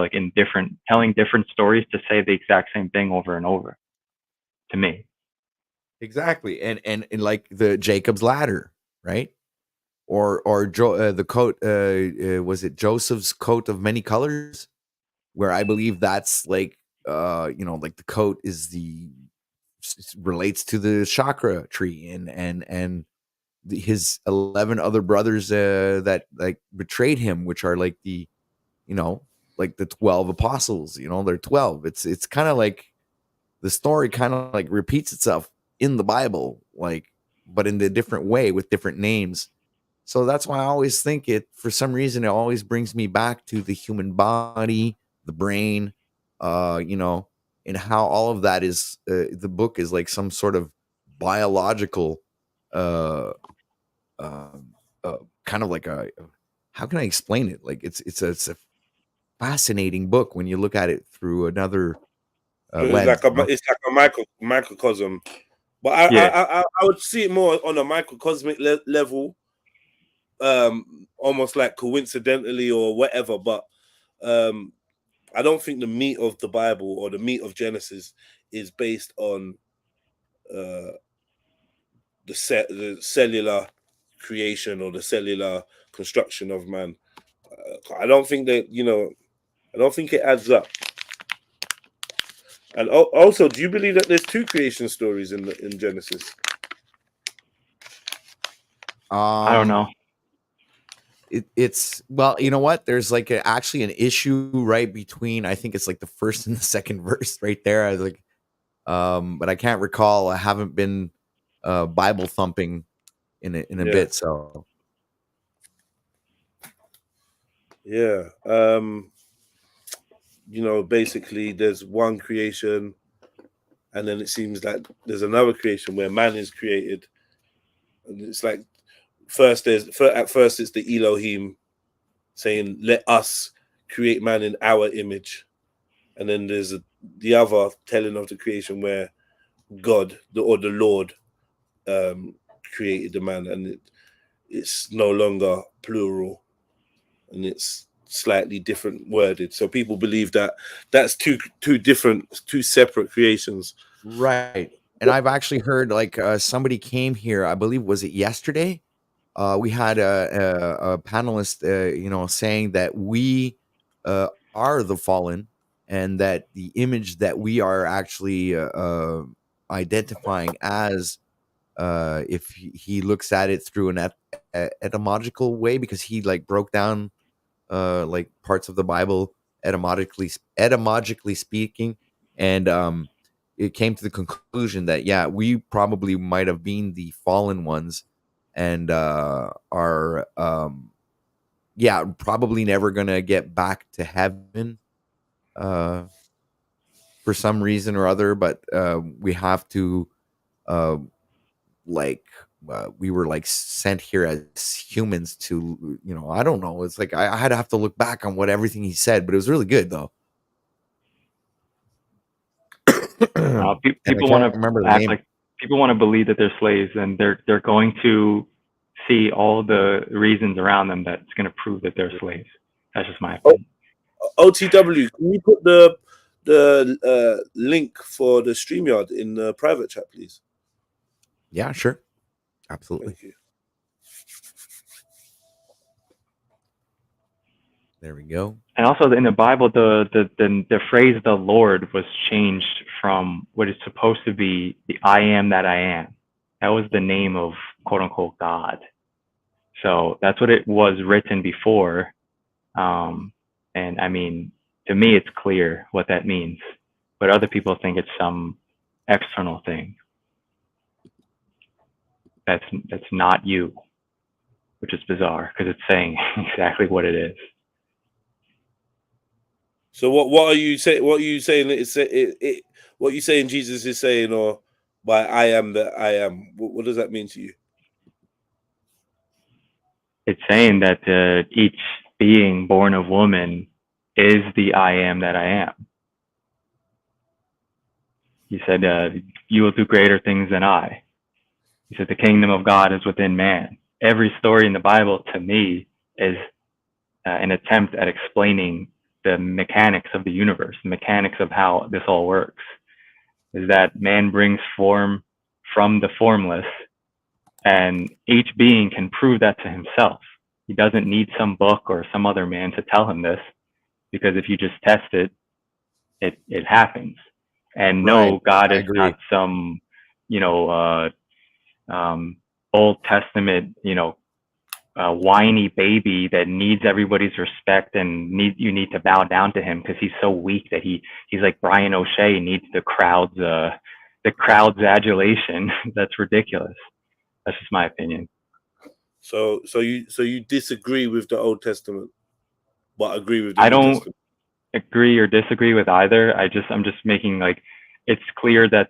like in telling different stories to say the exact same thing over and over. To me, Exactly. And like the Jacob's ladder, right? Or the coat, was it Joseph's coat of many colors, where I believe that's like, like the coat is relates to the chakra tree, and his 11 other brothers that like betrayed him, which are like you know like the 12 apostles. They're 12. It's kind of like the story kind of like repeats itself in the Bible, like, but in a different way with different names. So that's why I always think it, for some reason, it always brings me back to the human body, the brain, and how all of that is, the book is like some sort of biological, uh, um, kind of like how can I explain it? Like it's a fascinating book when you look at it through another So lens. it's like a microcosm, but I would see it more on a microcosmic level, almost like coincidentally or whatever. But I don't think the meat of the Bible or the meat of Genesis is based on the cellular creation or the cellular construction of man. I don't think that I don't think it adds up. And also, do you believe that there's two creation stories in Genesis? I don't know. It's well, you know what? There's like actually an issue right between, I think it's like the first and the second verse right there. I was like, but I can't recall. I haven't been Bible thumping in a bit, so yeah. Basically, there's one creation, and then it seems like there's another creation where man is created, and it's like at first it's the Elohim saying, "Let us create man in our image," and then there's the other telling of the creation where God the Lord created the man, and it's no longer plural, and it's slightly different worded. So people believe that that's two separate creations. right. And I've actually heard like somebody came here, I believe, was it yesterday? We had a panelist, saying that we are the fallen, and that the image that we are actually identifying as, if he looks at it through an etymological way, because he like broke down like parts of the Bible etymologically speaking, and it came to the conclusion that yeah, we probably might have been the fallen ones, and are yeah, probably never gonna get back to heaven for some reason or other, but we have to uh, like we were like sent here as humans to, I don't know, it's like I had to have to look back on what everything he said, but it was really good though. And I People can't want remember to the act name. like people want to believe that they're slaves, and they're going to see all the reasons around them that's going to prove that they're slaves. That's just my opinion. OTW, can you put the link for the StreamYard in the private chat, please? Yeah, sure, absolutely. Thank you. There we go. And also in the Bible, the phrase "the Lord" was changed from what is supposed to be the "I am that I am." That was the name of quote unquote God. So that's what it was written before. And I mean, to me, it's clear what that means, but other people think it's some external thing that's not you, which is bizarre because it's saying exactly what it is. So what are you saying? What are you saying? What are you saying? Jesus is saying, or by "I am that I am." What does that mean to you? It's saying that each being born of woman is the "I am that I am." He said, "You will do greater things than I." He said, "The kingdom of God is within man." Every story in the Bible, to me, is an attempt at explaining the mechanics of the universe, the mechanics of how this all works, is that man brings form from the formless, and each being can prove that to himself. He doesn't need some book or some other man to tell him this, because if you just test it, it happens. And no, Right. God I is agree. not some, Old Testament, whiny baby that needs everybody's respect and you need to bow down to him because he's so weak that he's like Brian O'Shea, needs the crowd's adulation. That's ridiculous. That's just my opinion. So you disagree with the Old Testament, but agree with the I New don't Testament. agree or disagree with either. I'm just making, like, it's clear that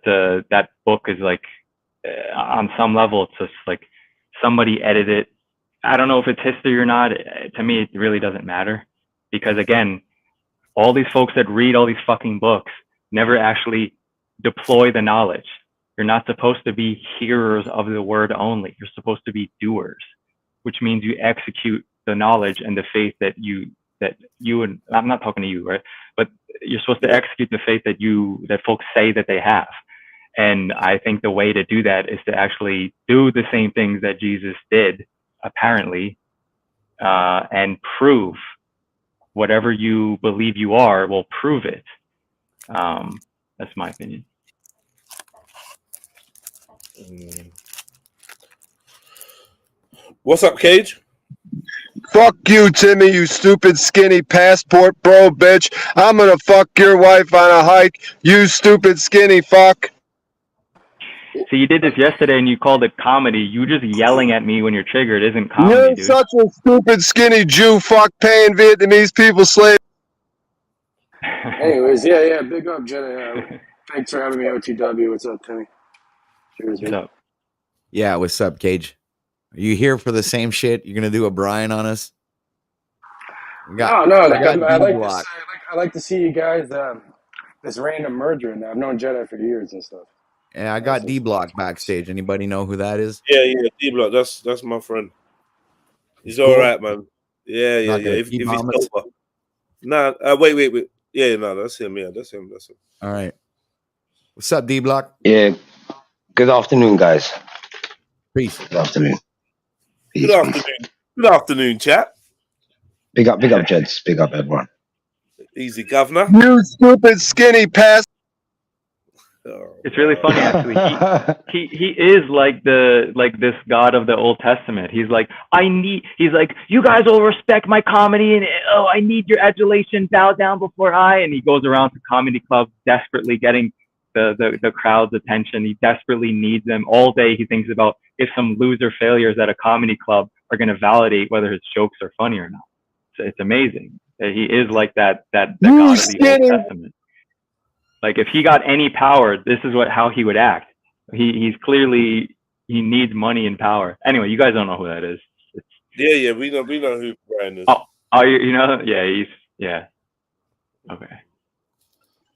that book is like, on some level, it's just like somebody edited. I don't know if it's history or not. To me, it really doesn't matter, because again, all these folks that read all these fucking books never actually deploy the knowledge. You're not supposed to be hearers of the word only. You're supposed to be doers, which means you execute the knowledge and the faith that you and I'm not talking to you, right? But you're supposed to execute the faith that folks say that they have. And I think the way to do that is to actually do the same things that Jesus did, apparently, and prove whatever you believe you are will prove it. That's my opinion. What's up, Cage? Fuck you, Timmy, you stupid skinny passport bro bitch. I'm gonna fuck your wife on a hike, you stupid skinny fuck. See, you did this yesterday and you called it comedy. You just yelling at me when you're triggered isn't comedy, You're dude. such a stupid skinny Jew fuck paying Vietnamese people slave. Anyways, yeah, big up, Jenna. Thanks for having me, OTW. What's up, Timmy? Cheers, What's up? Yeah, what's up, Cage? Are you here for the same shit? You're gonna do a Brian on us? No, I like to see you guys. This random merger, and I've known Jedi for years and stuff. And I got D Block backstage. Anybody know who that is? Yeah, D-Block. That's my friend. He's Cool. all right, man. Yeah. If he's sober. Nah, wait. Yeah, no, that's him. Yeah, that's him. All right. What's up, D Block? Yeah. Good afternoon, guys. Peace. Good afternoon. Peace, Good afternoon. peace. Good afternoon, chat. Big up, Jeds. Big up, everyone. Easy, governor. You stupid skinny pass. It's really funny, actually. He is like this God of the Old Testament. He's like, you guys will respect my comedy, and I need your adulation, bow down before I. And he goes around to comedy clubs desperately getting the crowd's attention. He desperately needs them. All day he thinks about if some loser failures at a comedy club are going to validate whether his jokes are funny or not. So it's amazing. He is like that God of the Old Testament. Like, if he got any power, this is how he would act. He's clearly, he needs money and power. Anyway, you guys don't know who that is. Yeah, we know who Brian is. Oh, you know? Yeah. Okay.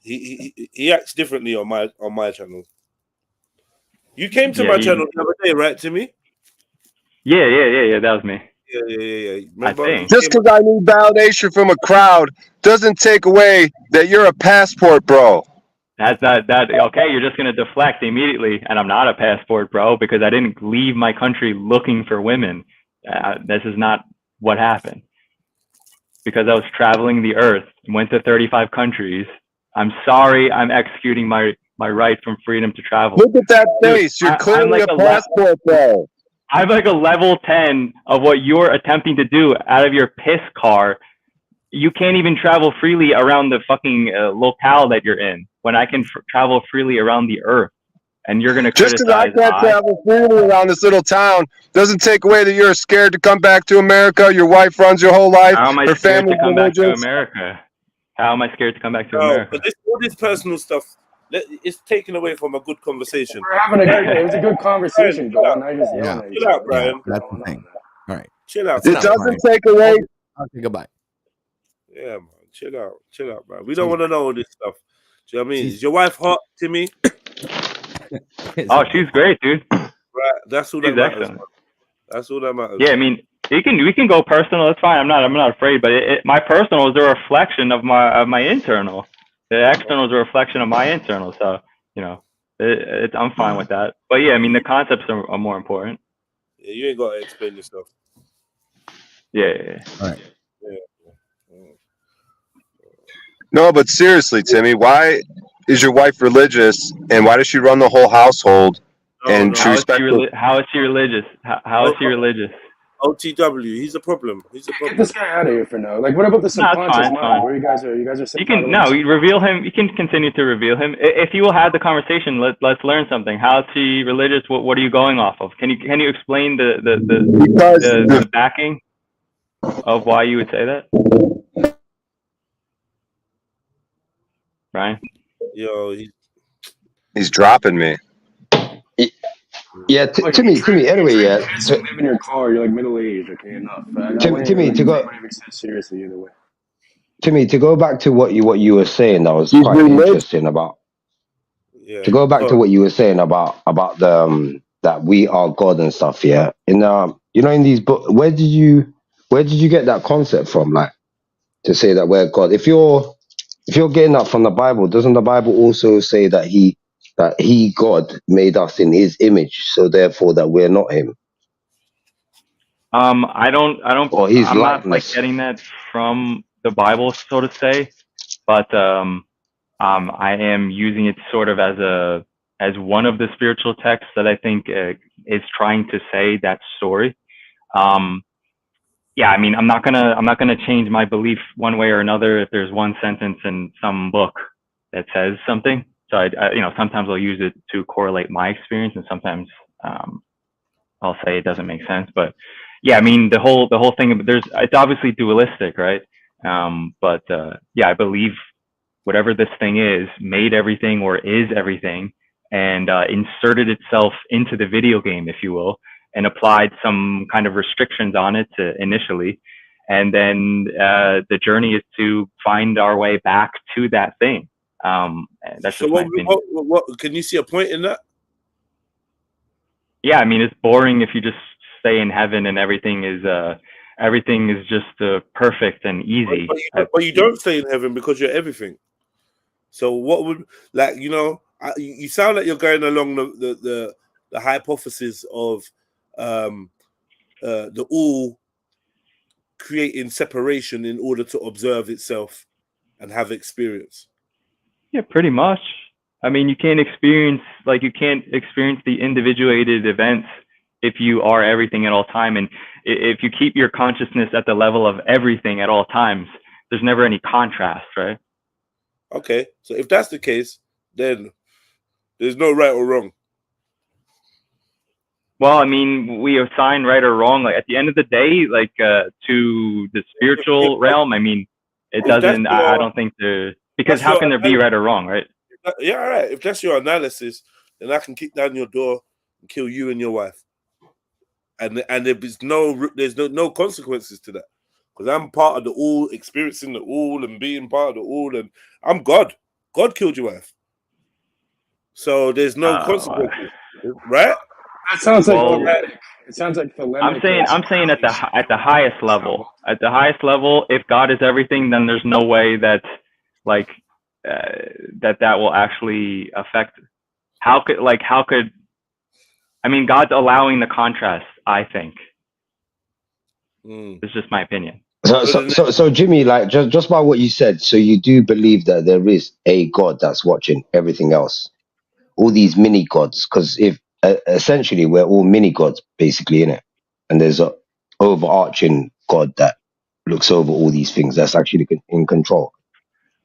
He acts differently on my channel. You came to my channel the other day, right, Timmy? Yeah. That was me. Yeah. Remember? Just because I need validation from a crowd doesn't take away that you're a passport bro. That's that. Okay, you're just gonna deflect immediately, and I'm not a passport bro because I didn't leave my country looking for women. This is not what happened. Because I was traveling the earth, went to 35 countries. I'm sorry, I'm executing my right from freedom to travel. Look at that face. You're clearly a passport bro. I have like a level 10 of what you're attempting to do out of your piss car. You can't even travel freely around the fucking locale that you're in when I can travel freely around the earth. And you're going to criticize. Just because I can't travel freely around this little town doesn't take away that you're scared to come back to America. Your wife runs your whole life. How am I scared to come back to America? How am I scared to come back to America? But all this personal stuff, it's taken away from a good conversation. We're having it was a good conversation, but I just yelling at you. Chill out, Brian. That's the thing. All right. Chill out. It doesn't take away. Okay, goodbye. Yeah, man. Chill out, man. We don't want to know all this stuff. Do you know what I mean? Is your wife hot, Timmy? Oh, she's great, dude. Right. That's all that matters. That's all that matters. Yeah, I mean, we can go personal. It's fine. I'm not afraid. But my personal is a reflection of my internal. The external is a reflection of my internal. So I'm fine with that. But yeah, I mean the concepts are more important. Yeah, you ain't got to explain yourself. Yeah. All right. No, but seriously, Timmy, why is your wife religious, and why does she run the whole household? And she respects. How is she religious? How is she religious? OTW, he's a problem. He's a problem. Get this guy out of here for now. Like, what about the subconscious fine, mind? Where you guys are You can you reveal him. You can continue to reveal him. If you will have the conversation, let's learn something. How is she religious? What are you going off of? Can you explain the backing of why you would say that, Brian? Yo, he's dropping me. Yeah, Timmy. Anyway, yeah. So live in your car. You're like middle aged. Okay, enough. Timmy, to go. Seriously, either way. Timmy, to go back to what you were saying, that was quite interesting about. Yeah. To go back to what you were saying about the that we are God and stuff. Yeah, in in these books, where did you get that concept from? Like to say that we're God. If you're getting that from the Bible, doesn't the Bible also say that he God made us in his image, so therefore that we're not him? I don't or his I'm likeness. not like getting that from the Bible, so to say, but I am using it sort of as one of the spiritual texts that I think is trying to say that story. Yeah, I mean, I'm not gonna change my belief one way or another if there's one sentence in some book that says something. So I sometimes I'll use it to correlate my experience, and sometimes I'll say it doesn't make sense. But yeah, I mean, the whole thing, it's obviously dualistic, right? But yeah, I believe whatever this thing is made everything or is everything, and inserted itself into the video game, if you will, and applied some kind of restrictions on it initially. And then the journey is to find our way back to that thing. That's just my opinion. What can you see a point in that? Yeah, I mean, it's boring if you just stay in heaven and everything is just perfect and easy. But you don't stay in heaven because you're everything. So what would, like, you sound like you're going along the hypothesis of the all creating separation in order to observe itself and have experience. Yeah, pretty much. I mean, you can't experience the individuated events if you are everything at all time. And if you keep your consciousness at the level of everything at all times, there's never any contrast, right? Okay, so if that's the case, then there's no right or wrong. Well, I mean, we assign right or wrong. Like at the end of the day, like to the spiritual realm, I mean, it doesn't. I don't think because how can there be right or wrong, right? Yeah, all right. If that's your analysis, then I can kick down your door and kill you and your wife, and there's no consequences to that, because I'm part of the all, experiencing the all, and being part of the all, and I'm God. God killed your wife, so there's no consequences, right? That sounds like Olympic. It sounds like I'm saying at the highest level. At the highest level, if God is everything, then there's no way that like that will actually affect. How could I mean, God's allowing the contrast, I think. It's just my opinion. So Jimmy, like just by what you said, so you do believe that there is a God that's watching everything else, all these mini gods, because if essentially we're all mini gods basically, innit? And there's a overarching God that looks over all these things that's actually in control.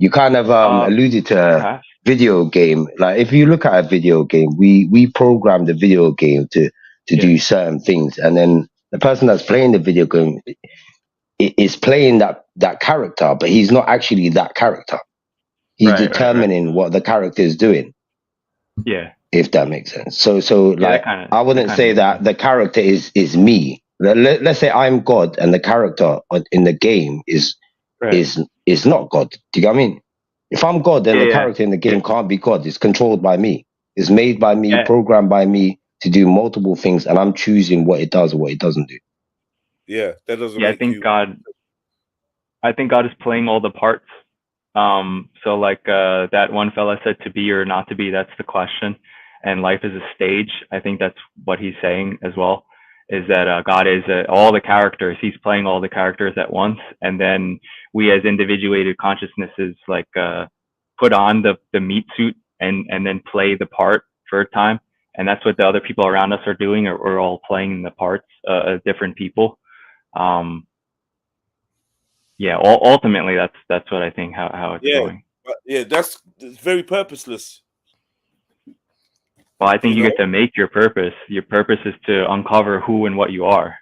You kind of alluded to a video game. Like if you look at a video game, we program the video game to do certain things, and then the person that's playing the video game is playing that character, but he's not actually that character. He's determining what the character is doing. Yeah. If that makes sense. So like I wouldn't say that the character is me. Let's say I'm God and the character in the game is not God. Do you get what I mean? If I'm God, then the character in the game can't be God. It's controlled by me. It's made by me, programmed by me to do multiple things, and I'm choosing what it does or what it doesn't do. Yeah, that doesn't Yeah, make you. I think God is playing all the parts. So like that one fella said, to be or not to be, that's the question. And life is a stage. I think that's what he's saying as well, is that God is all the characters. He's playing all the characters at once. And then we as individuated consciousnesses like put on the meat suit and then play the part for a time. And that's what the other people around us are doing, or we're all playing the parts of different people. Yeah, ultimately that's what I think how it's Yeah, going. but yeah, it's very purposeless. Well, I think You you know, get to make your purpose. Your purpose is to uncover who and what you are.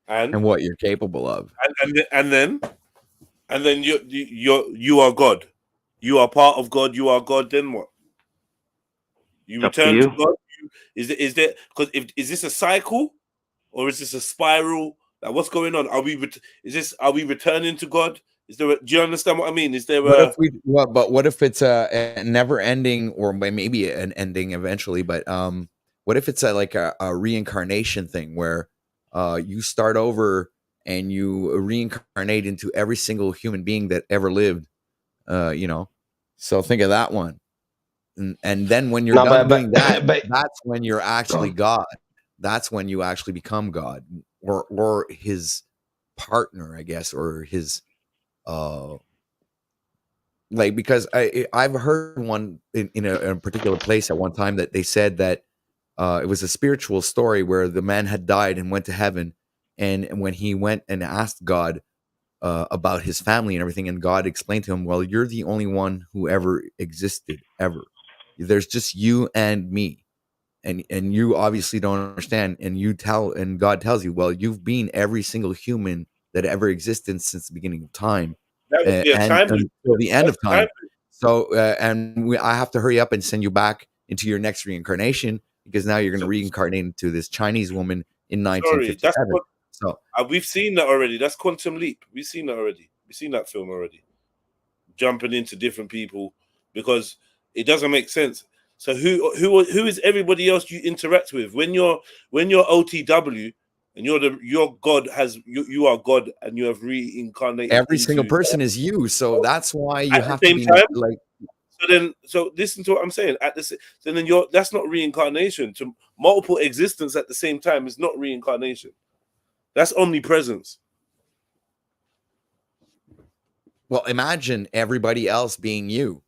And what you're capable of. and then you are God. You are part of God. You are God. Then what? You It's up to return to you. God. Is there because is this a cycle or is this a spiral? Like what's going on? Are we returning to God? Is there? Do you understand what I mean? Is there What if a? what if it's a never ending, or maybe an ending eventually? But what if it's like a reincarnation thing where you start over and you reincarnate into every single human being that ever lived? You know, so think of that one. And then when you're No, done doing that, but that's when you're go actually on. God. That's when you actually become God, or his partner, I guess, or his like, because I've heard one in a particular place at one time that they said that it was a spiritual story where the man had died and went to heaven, and when he went and asked God about his family and everything, and God explained to him, well, you're the only one who ever existed ever. There's just you and me, and you obviously don't understand, and God tells you, well, you've been every single human that ever existed since the beginning of time, That would be a and time loop. until the end That's of time. time. So I have to hurry up and send you back into your next reincarnation, because now you're going to So, reincarnate into this Chinese woman in sorry, that's 1957. what So we've seen that already. That's Quantum Leap. We've seen that already. We've seen that film already. Jumping into different people because it doesn't make sense. So who is everybody else you interact with when you're OTW and your God you are God and you have reincarnated every single into person is you. So that's why you at the have to same be time. like, So listen to what I'm saying. So then that's not reincarnation. To multiple existence at the same time is not reincarnation. That's omnipresence. well, imagine everybody else being you.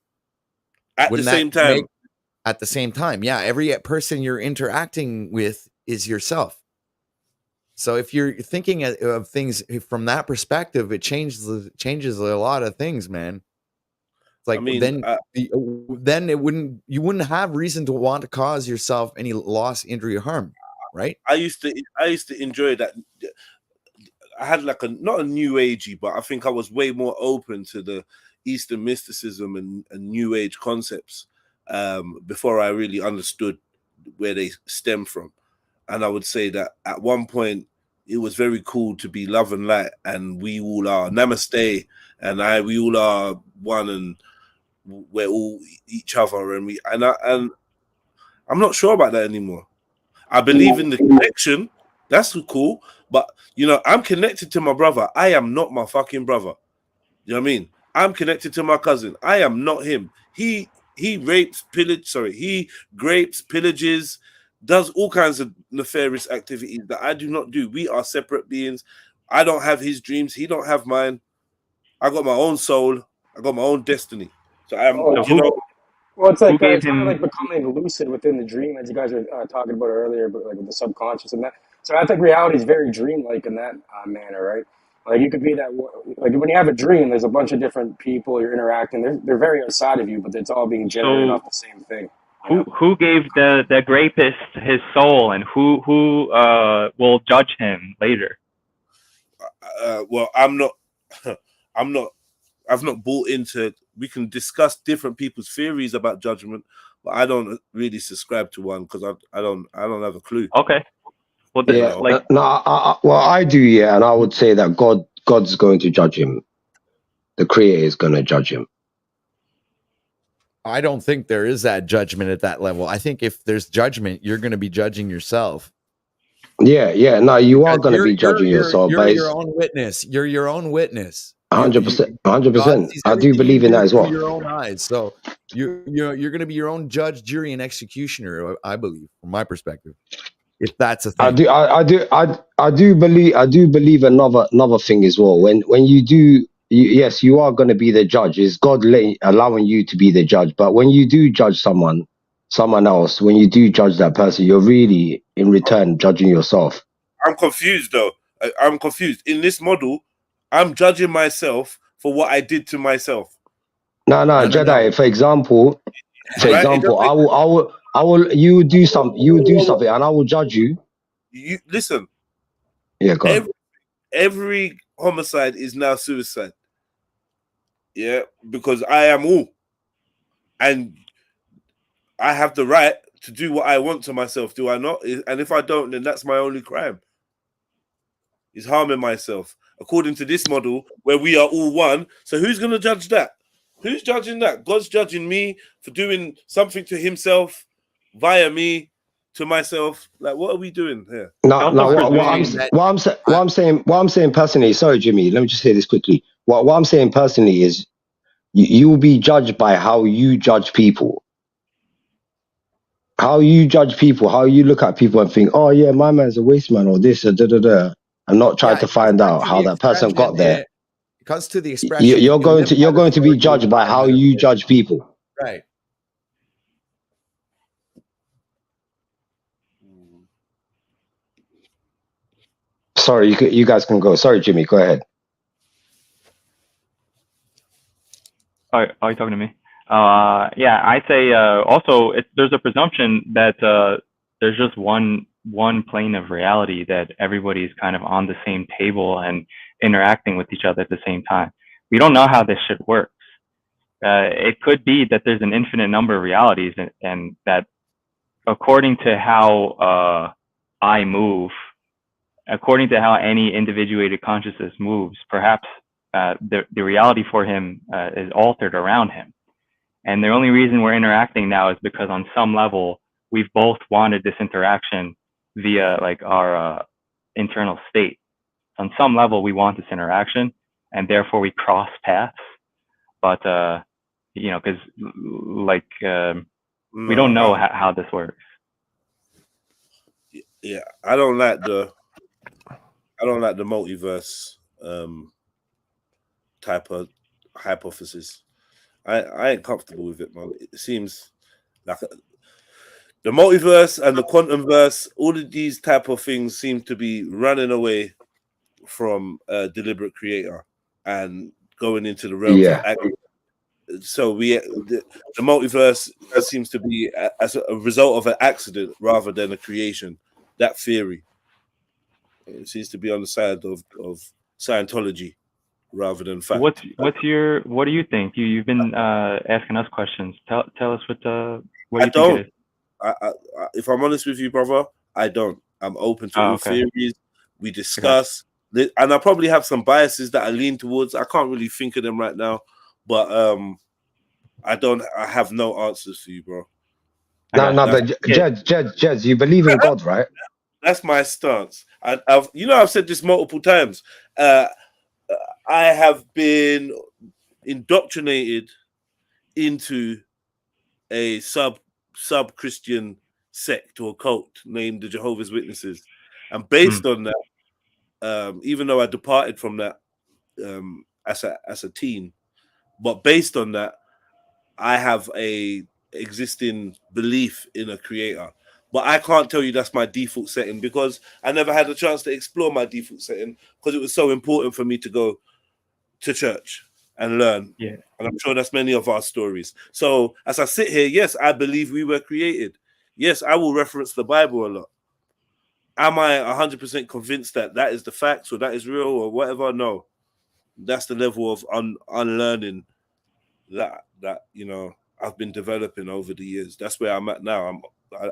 At the Wouldn't that same time. make at the same time? Yeah, every person you're interacting with is yourself. So if you're thinking of things from that perspective, it changes a lot of things, man. It's like, I mean, then you wouldn't have reason to want to cause yourself any loss, injury, or harm, right? I used to enjoy that. I had like not a new agey, but I think I was way more open to the Eastern mysticism and New Age concepts before I really understood where they stem from. And I would say that at one point it was very cool to be love and light, and we all are namaste, and we all are one, and we're all each other, and I'm not sure about that anymore. I believe in the connection. That's cool. But, I'm connected to my brother. I am not my fucking brother. You know what I mean? I'm connected to my cousin. I am not him. He grapes, pillages, does all kinds of nefarious activities that I do not do. We are separate beings. I don't have his dreams. He don't have mine. I got my own soul. I got my own destiny. So So who Well, it's who like gave it's kind of like him? becoming lucid within the dream, as you guys were talking about earlier, but like with the subconscious and that. So I think reality is very dreamlike in that manner, right? Like you could be that, like when you have a dream, there's a bunch of different people you're interacting. They're very outside of you, but it's all being generated So off the same thing. You know? who gave the rapist his soul, and who will judge him later? well, I'm not. I'm not. I've not bought into. We can discuss different people's theories about judgment, but I don't really subscribe to one because I don't have a clue. Okay. Well, You Yeah, know, like no, well, I do, yeah, and I would say that God's going to judge him. The Creator is going to judge him. I don't think there is that judgment at that level. I think if there's judgment, you're going to be judging yourself. Yeah. No, you are going to be judging yourself, You're but your it's own witness. You're your own witness. 100%. God 100%. sees I do everything you believe in that do as through well. your own eyes. So you're going to be your own judge, jury, and executioner. I believe, from my perspective, if that's a thing. I do believe another thing as well. When you do, yes, you are going to be the judge. Is God allowing you to be the judge? But when you do judge someone else, when you do judge that person, you're really in return judging yourself. I'm confused though. I'm confused. In this model, I'm judging myself for what I did to myself. No, Jedi. For example, Right? I will. You do something, and I will judge you. You listen. Yeah, go on. Every homicide is now suicide. Yeah, because I am all, and I have the right to do what I want to myself. Do I not? And if I don't, then that's my only crime. Is harming myself according to this model where we are all one. So who's going to judge that? Who's judging that? God's judging me for doing something to himself via me to myself. Like, what are we doing here? No, what I'm saying personally. Sorry, Jimmy. Let me just say this quickly. What I'm saying personally is you will be judged by how you judge people. How you judge people, how you look at people and think, oh yeah, my man's a waste man or this or and not try to find out how that person got there. It comes to the expression. You're going to be judged by how you judge people. Right. Sorry, you guys can go. Sorry, Jimmy, go ahead. Are you talking to me? Yeah, I'd say also there's a presumption that there's just one plane of reality, that everybody's kind of on the same table and interacting with each other at the same time. We don't know how this shit works. It could be that there's an infinite number of realities, and that according to how I move, according to how any individuated consciousness moves, perhaps the reality for him is altered around him. And the only reason we're interacting now is because on some level, we've both wanted this interaction via like our internal state. On some level, we want this interaction, and therefore we cross paths. But, you know, because like we don't know how this works. Yeah, I don't like the multiverse type of hypothesis. I ain't comfortable with it, man. It seems like the multiverse and the quantum verse, all of these type of things seem to be running away from a deliberate creator and going into the realms of accident. So the multiverse seems to be as a result of an accident rather than a creation. That theory, it seems to be on the side of Scientology rather than fact. What do you think? You've been asking us questions. Tell us what you think it is. If I'm honest with you, brother, I don't. I'm open to all theories. We discuss, and I probably have some biases that I lean towards. I can't really think of them right now, but I have no answers for you, bro. But Jez, you believe in God, right? That's my stance. I've said this multiple times. I have been indoctrinated into a sub-Christian sect or cult named the Jehovah's Witnesses, and based on that, even though I departed from that as a teen, but based on that, I have a existing belief in a creator. But I can't tell you that's my default setting because I never had a chance to explore my default setting because it was so important for me to go to church and learn. Yeah. And I'm sure that's many of our stories. So as I sit here, yes, I believe we were created. Yes, I will reference the Bible a lot. Am I 100% convinced that is the facts or that is real or whatever? No. That's the level of unlearning that I've been developing over the years. That's where I'm at now.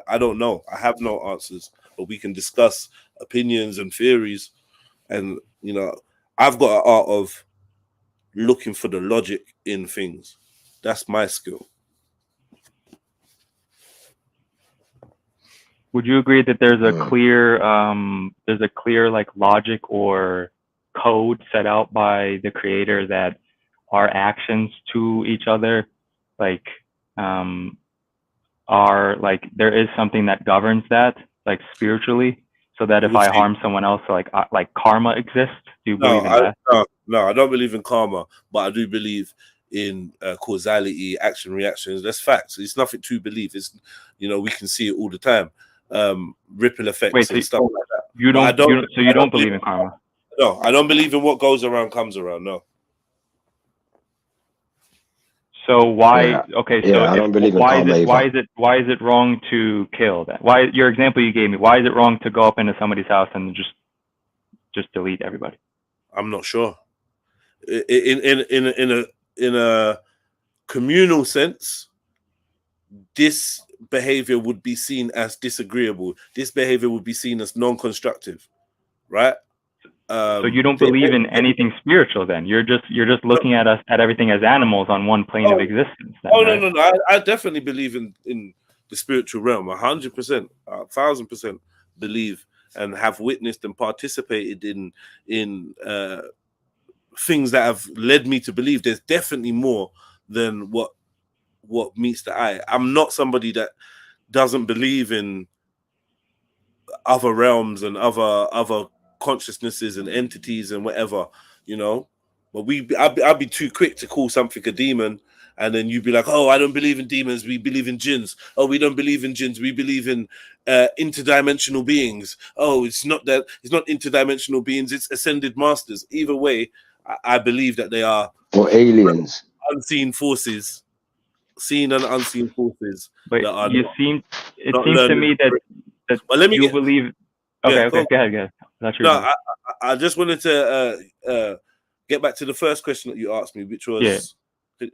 I don't know. I have no answers, but we can discuss opinions and theories. And I've got an art of looking for the logic in things. That's my skill. Would you agree that there's a Mm. clear like logic or code set out by the creator that our actions to each other like um are like there is something that governs that like spiritually, so that if We've I seen. harm someone else, like karma exists? Do you No, believe in that? I don't believe in karma, but I do believe in causality, action, reactions. That's facts. It's nothing to believe. It's we can see it all the time, ripple Wait, effects so and stuff like that. you But don't you so you I don't don't believe. believe in karma? No, I don't believe in what goes around comes around. No. So why? Yeah. Okay, so Yeah, I if don't believe in karma either. why is it wrong to kill that? Why your example you gave me? Why is it wrong to go up into somebody's house and just delete everybody? I'm not sure. In a communal sense, this behavior would be seen as disagreeable. This behavior would be seen as non-constructive, right? So you don't believe in anything spiritual then? You're just looking at us at everything as animals on one plane of Oh, existence then, oh right? no! I definitely believe in the spiritual realm. 100%, 1,000% believe and have witnessed and participated in things that have led me to believe there's definitely more than what meets the eye. I'm not somebody that doesn't believe in other realms and other consciousnesses and entities and whatever, you know. But I'd be too quick to call something a demon, and then you'd be like, "Oh, I don't believe in demons. We believe in jinns. Oh, we don't believe in jinns. We believe in interdimensional beings. Oh, it's not that. It's not interdimensional beings. It's ascended masters. Either way, I believe that they are Or aliens. unseen forces, seen and unseen forces But that are it not seems to learning. me that But let me you get believe. yeah. Okay, go ahead. That's your No, turn. I just wanted to get back to the first question that you asked me, which Yeah. was, can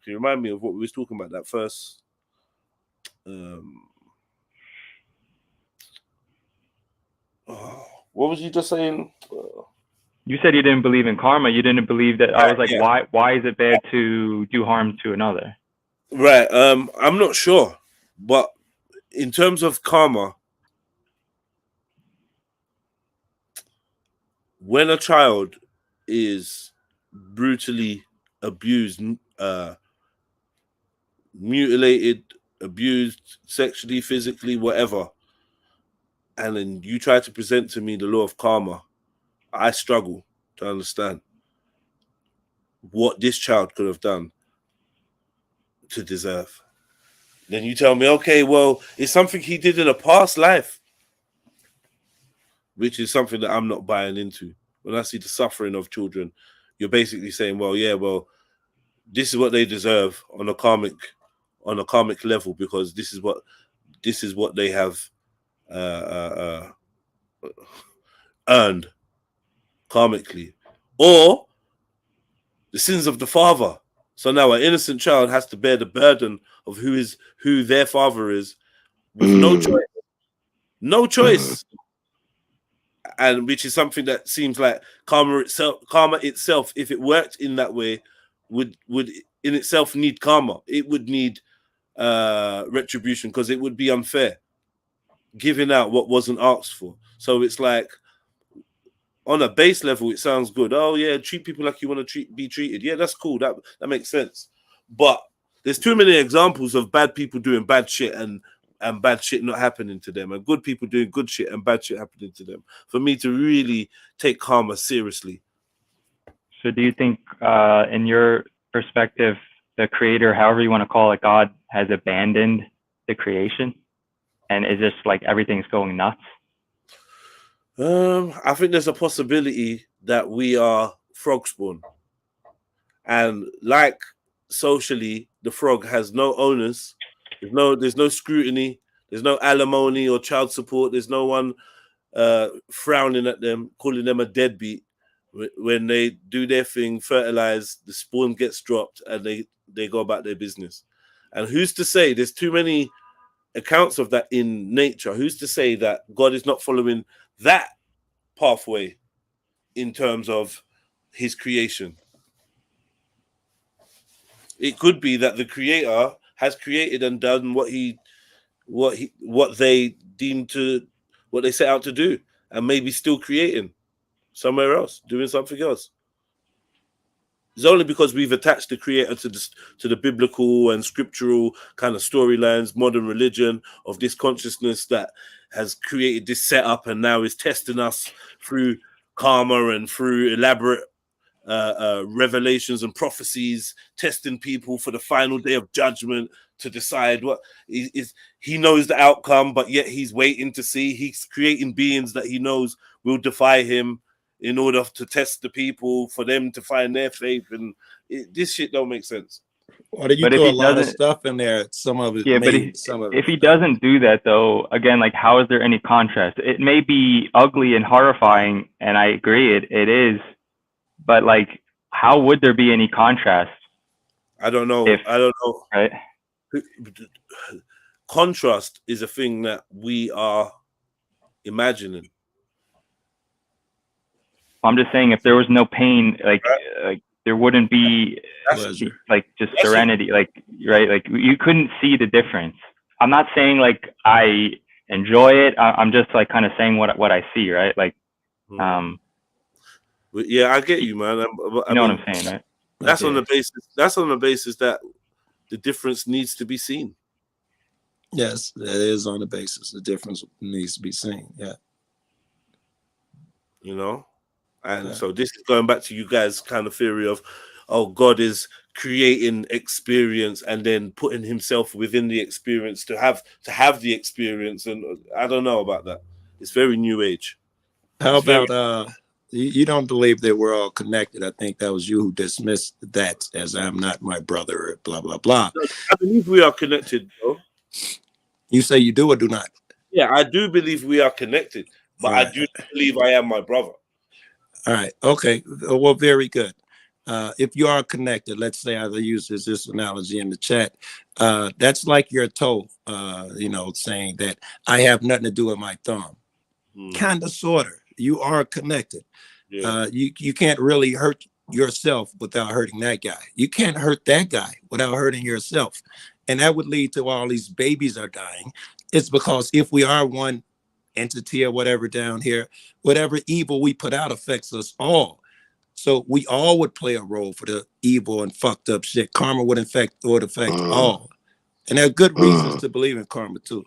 you remind me of what we was talking about that first? What was you just saying? You said you didn't believe in karma. You didn't believe that. I was like, Yeah, why is it bad to do harm to another? right. I'm not sure, but in terms of karma, when a child is brutally abused, mutilated, abused sexually, physically, whatever, and then you try to present to me the law of karma, I struggle to understand what this child could have done to deserve. Then you tell me, okay, well, it's something he did in a past life, which is something that I'm not buying into. When I see the suffering of children, you're basically saying, well, yeah, well, this is what they deserve on a karmic level, because this is what they have earned karmically, or the sins of the father. So now an innocent child has to bear the burden of who their father is, with Mm. no choice, and which is something that seems like karma itself, if it worked in that way, would in itself need karma. It would need retribution, because it would be unfair, giving out what wasn't asked for. So it's like, on a base level, it sounds good. Oh yeah, treat people like you want to be treated. Yeah, that's cool. That makes sense. But there's too many examples of bad people doing bad shit and bad shit not happening to them, and good people doing good shit and bad shit happening to them, for me to really take karma seriously. So do you think, in your perspective, the creator, however you want to call it, God, has abandoned the creation and is just like everything's going nuts? I think there's a possibility that we are frog spawn, and like socially, the frog has no owners. There's no scrutiny. There's no alimony or child support. There's no one frowning at them, calling them a deadbeat. When they do their thing, fertilize, the spawn gets dropped, and they go about their business. And who's to say? There's too many accounts of that in nature. Who's to say that God is not following that pathway in terms of his creation? It could be that the creator has created and done what he what they deem to what they set out to do, and maybe still creating somewhere else, doing something else. It's only because we've attached the creator to the biblical and scriptural kind of storylines, modern religion of this consciousness that has created this setup and now is testing us through karma and through elaborate revelations and prophecies, testing people for the final day of judgment to decide what is. He knows the outcome, but yet he's waiting to see. He's creating beings that he knows will defy him in order to test the people for them to find their faith. And this shit don't make sense. Or you But if throw a he lot of doesn't, stuff in there. Some of it yeah, but made, some of if it he doesn't do that, though, again, like, how is there any contrast? It may be ugly and horrifying, and I agree, it is, but like, how would there be any contrast? I don't know. Right? Contrast is a thing that we are imagining. I'm just saying, if there was no pain, like there wouldn't be like just serenity, like, right? Like, you couldn't see the difference. I'm not saying like I enjoy it. I'm just like kind of saying what I see, right? Like, yeah, I get you, man. You know what I'm saying, right? That's on the basis. That's on the basis that the difference needs to be seen. Yes, that is on the basis. The difference needs to be seen. Yeah. You know, and so this is going back to you guys' kind of theory of, oh, God is creating experience and then putting himself within the experience to have the experience. And I don't know about that. It's very new age. How about you don't believe that we're all connected? I think that was you who dismissed that as I'm not my brother, blah blah blah. I believe we are connected, though. You say you do or do not? Yeah, I do believe we are connected, but I do not believe I am my brother. All right. Okay. Well, very good. If you are connected, let's say I use this analogy in the chat. That's like your toe, saying that I have nothing to do with my thumb. Kind of, sort of. You are connected. Yeah. You can't really hurt yourself without hurting that guy. You can't hurt that guy without hurting yourself. And that would lead to all these babies are dying. It's because if we are one entity or whatever down here, whatever evil we put out affects us all. So we all would play a role for the evil and fucked up shit. Karma would affect all. And there are good reasons to believe in karma too.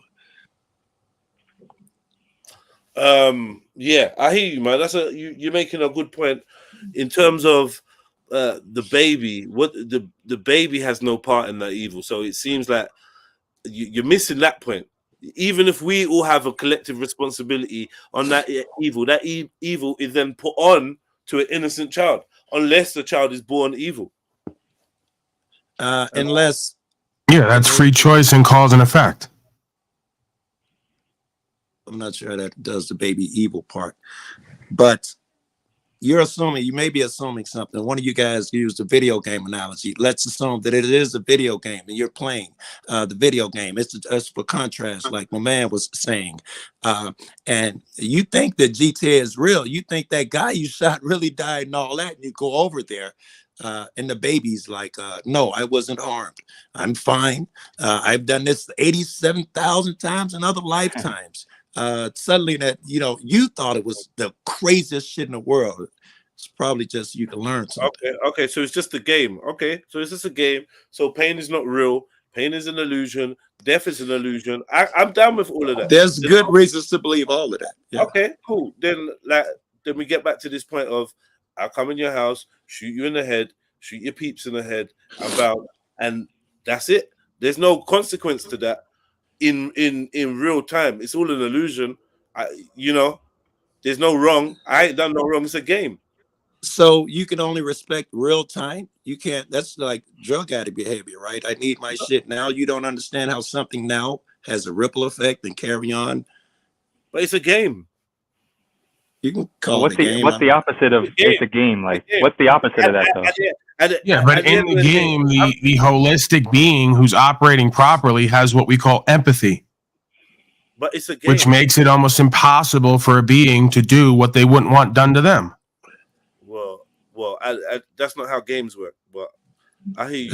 Yeah, I hear you, man. You're making a good point in terms of the baby. What the baby has no part in that evil. So it seems like you're missing that point. Even if we all have a collective responsibility on that evil, that evil is then put on to an innocent child, unless the child is born evil. Unless, that's free choice and cause and effect. I'm not sure that does the baby evil part, but you may be assuming something. One of you guys used a video game analogy. Let's assume that it is a video game and you're playing the video game. It's for contrast, like my man was saying. And you think that GTA is real. You think that guy you shot really died and all that. And you go over there and the baby's like, no, I wasn't harmed. I'm fine. I've done this 87,000 times in other lifetimes. Suddenly that, you thought it was the craziest shit in the world. It's probably just you can learn something. Okay, so it's just a game. Okay, so it's just a game. So pain is not real. Pain is an illusion. Death is an illusion. I'm down with all of that. There's good reasons to believe all of that. Yeah. Okay, cool. Then we get back to this point of I'll come in your house, shoot you in the head, shoot your peeps in the head, and that's it. There's no consequence to that. In real time, it's all an illusion. There's no wrong. I ain't done no wrong. It's a game. So you can only respect real time. You can't. That's like drug addict behavior, right? I need my shit now. You don't understand how something now has a ripple effect and carry on. But it's a game. You can call it a game. What's the opposite of it's a game? Like, what's the opposite of that, though? But in the game, the holistic being who's operating properly has what we call empathy. But it's a game. Which makes it almost impossible for a being to do what they wouldn't want done to them. Well, that's not how games work. But I hear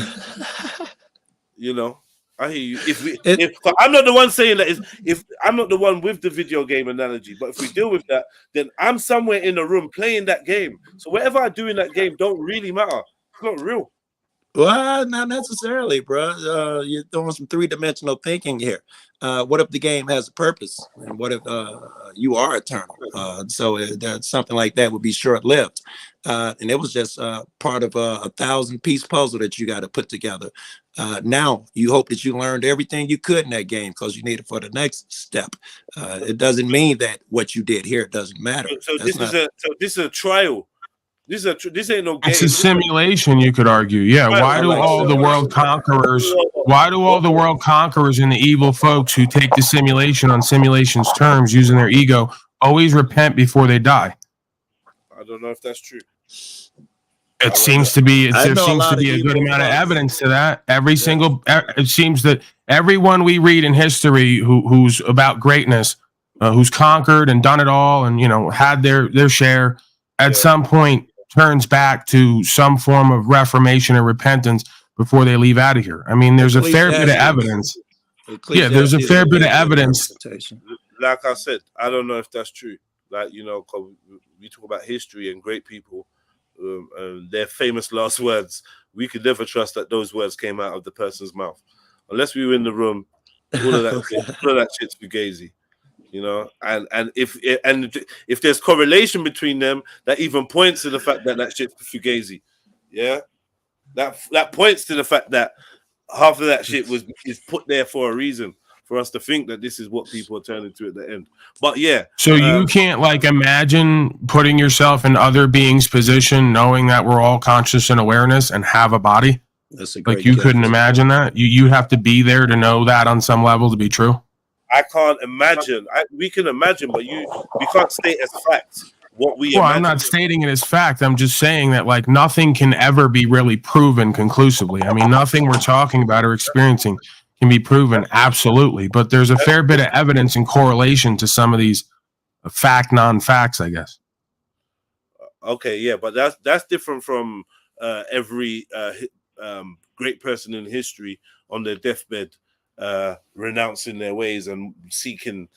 you. I hear you. If I'm not the one saying that, if I'm not the one with the video game analogy, but if we deal with that, then I'm somewhere in a room playing that game. So whatever I do in that game don't really matter. It's not real. Well, not necessarily, bro. You're throwing some three-dimensional thinking here. What if the game has a purpose, and what if you are eternal? So something like that would be short-lived, and it was just part of a 1,000-piece puzzle that you got to put together. Now you hope that you learned everything you could in that game because you need it for the next step. It doesn't mean that what you did here doesn't matter. So this is a trial. This ain't no game. It's a simulation, you could argue. Yeah. Why do all the world conquerors? Why do all the world conquerors and the evil folks who take the simulation on simulation's terms, using their ego, always repent before they die? I don't know if that's true. It seems to be. There seems to be a good amount of evidence to that. It seems that everyone we read in history who's about greatness, who's conquered and done it all, and had their share, at some point turns back to some form of reformation and repentance before they leave out of here. I mean, there's a fair bit of evidence. Yeah, there's a fair bit of evidence. Like I said, I don't know if that's true. Like, 'cause we talk about history and great people, their famous last words. We could never trust that those words came out of the person's mouth. Unless we were in the room, all of that shit's fugazi. And if there's correlation between them, that even points to the fact that shit's fugazi. Yeah, that points to the fact that half of that shit is put there for a reason, for us to think that this is what people are turning to at the end. But yeah, so you can't imagine putting yourself in other beings' position, knowing that we're all conscious and awareness and have a body. That's a great you couldn't imagine that. You have to be there to know that on some level to be true. I can't imagine. We can imagine, but we can't state as fact what we. Well, I'm not stating it as fact. I'm just saying that nothing can ever be really proven conclusively. I mean, nothing we're talking about or experiencing can be proven absolutely, but there's a fair bit of evidence and correlation to some of these non-facts, I guess. Okay, yeah, but that's different from every great person in history on their deathbed renouncing their ways and seeking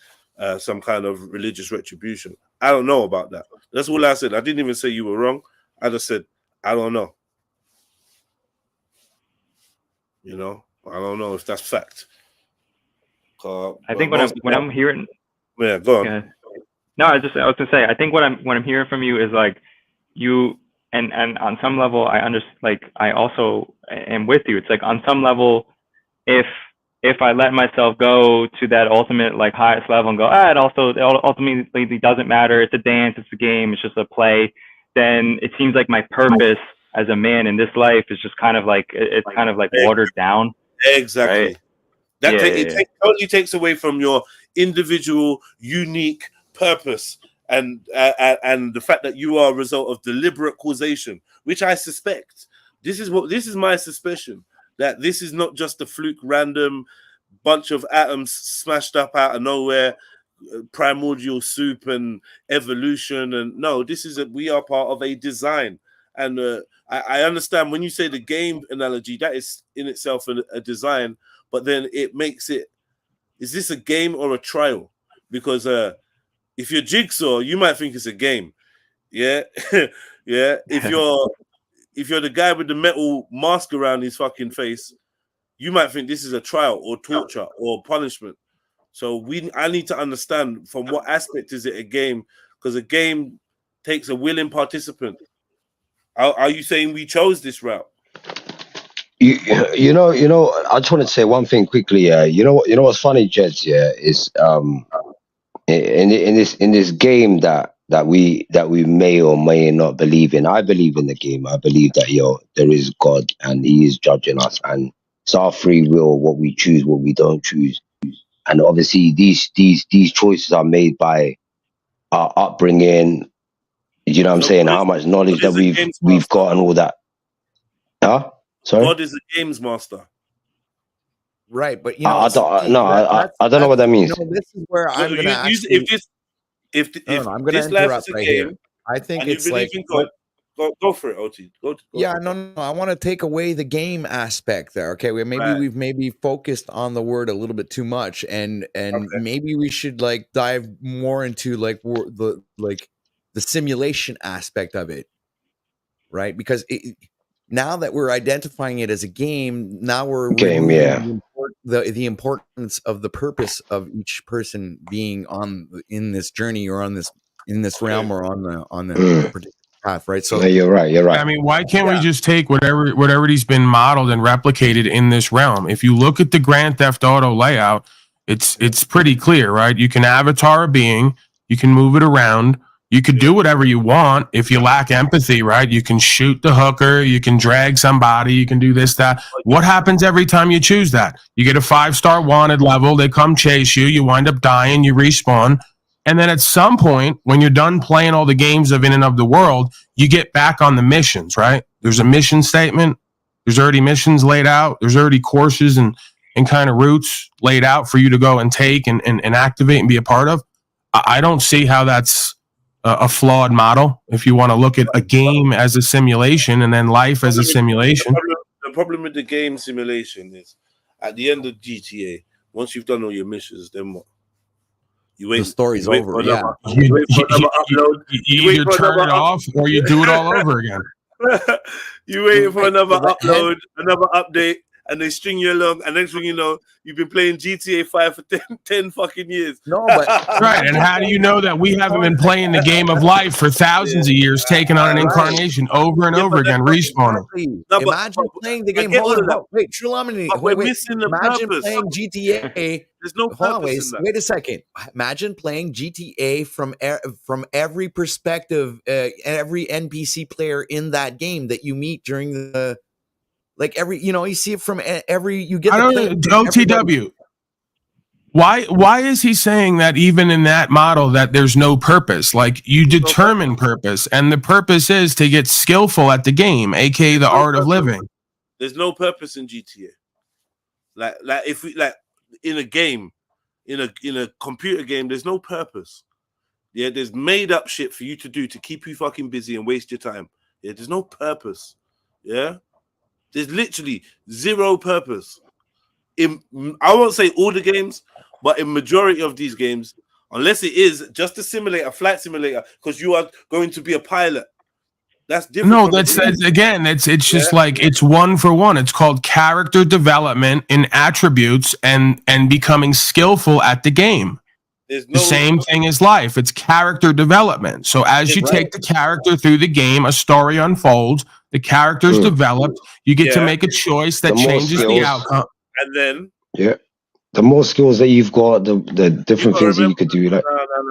some kind of religious retribution. I don't know about that. That's all I said. I didn't even say you were wrong. I just said I don't know. I don't know if that's fact. I think when I'm hearing, yeah, go on. Yeah. No, I was gonna say, I think what I'm hearing from you is you and on some level I understand. I also am with you. It's on some level, if I let myself go to that ultimate highest level and go, it ultimately doesn't matter. It's a dance. It's a game. It's just a play. Then it seems like my purpose as a man in this life is just kind of watered down. Exactly. Right? It totally takes away from your individual, unique purpose and the fact that you are a result of deliberate causation, which I suspect. This is my suspicion, that this is not just a fluke, random bunch of atoms smashed up out of nowhere, primordial soup and evolution. And no, we are part of a design. And I understand when you say the game analogy, that is in itself a design, but then it makes it, is this a game or a trial? Because if you're Jigsaw, you might think it's a game. Yeah. Yeah. If you're the guy with the metal mask around his fucking face, you might think this is a trial or torture or punishment. So I need to understand from what aspect is it a game, because a game takes a willing participant. Are you saying we chose this route? You know, I just want to say one thing quickly. You know what's funny, Jeds? Yeah, is in this game that we may or may not believe in. I believe in the game. I believe that there is God and He is judging us, and it's our free will what we choose, what we don't choose, and obviously these choices are made by our upbringing. You know what I'm saying? How much knowledge that we've got and all that. Huh? Sorry? God is a games master. Right, but I don't know what that means. This is where I'm going to I'm going to interrupt right here. I think it's like Go for it, OT. Go Yeah, for it. no, I want to take away the game aspect there. Okay, Right. we've maybe focused on the word a little bit too much, and maybe we should like dive more into like the simulation aspect of it, right? Because now that we're identifying it as a game, now we're Game, removing the importance of the purpose of each person being in this journey or in this realm or on the particular path, right? So no, you're right. I mean, why can't we just take whatever he's been modeled and replicated in this realm? If you look at the Grand Theft Auto layout, it's pretty clear, right? You can avatar a being, you can move it around, you could do whatever you want. If you lack empathy, right? You can shoot the hooker, you can drag somebody, you can do this, that. What happens every time you choose that? You get a 5-star wanted level, they come chase you, you wind up dying, you respawn. And then at some point, when you're done playing all the games of in and of the world, you get back on the missions, right? There's a mission statement. There's already missions laid out. There's already courses and kind of routes laid out for you to go and take and activate and be a part of. I don't see how that's a flawed model if you want to look at a game as a simulation and then life as a simulation. The problem with the game simulation is at the end of GTA, once you've done all your missions, then what? You wait. The story's over. Yeah. You either turn it off or you do it all over again. You wait for another upload, another update, and they string you along. And next thing you know, you've been playing GTA 5 for 10 fucking years. No, but right. And how do you know that we haven't been playing the game of life for thousands of years, taking on an incarnation over and over again, respawning? No, imagine playing the game. Hold on, wait, Trilluminati. We're missing the imagine purpose. playing GTA. There's no purpose in that. Wait a second. Imagine playing GTA from every perspective, every NPC player in that game that you meet during the. Like you see it from every, you get. I don't know, OTW. Why is he saying that even in that model that there's no purpose? Like you determine purpose, and the purpose is to get skillful at the game, aka the art of living. There's no purpose in GTA. Like if we in a game, in a computer game, there's no purpose. Yeah, there's made up shit for you to do to keep you fucking busy and waste your time. Yeah, there's no purpose. Yeah. There's literally zero purpose. I won't say all the games, but in majority of these games, unless it is just a simulator, flight simulator, because you are going to be a pilot. That's different. No, that's again, it's just like it's one for one. It's called character development in attributes and becoming skillful at the game. The same thing as life. It's character development. So as you take the character through the game, a story unfolds, the character's developed, you get to make a choice that changes the outcome. And then the more skills that you've got, the different things that you could do. Like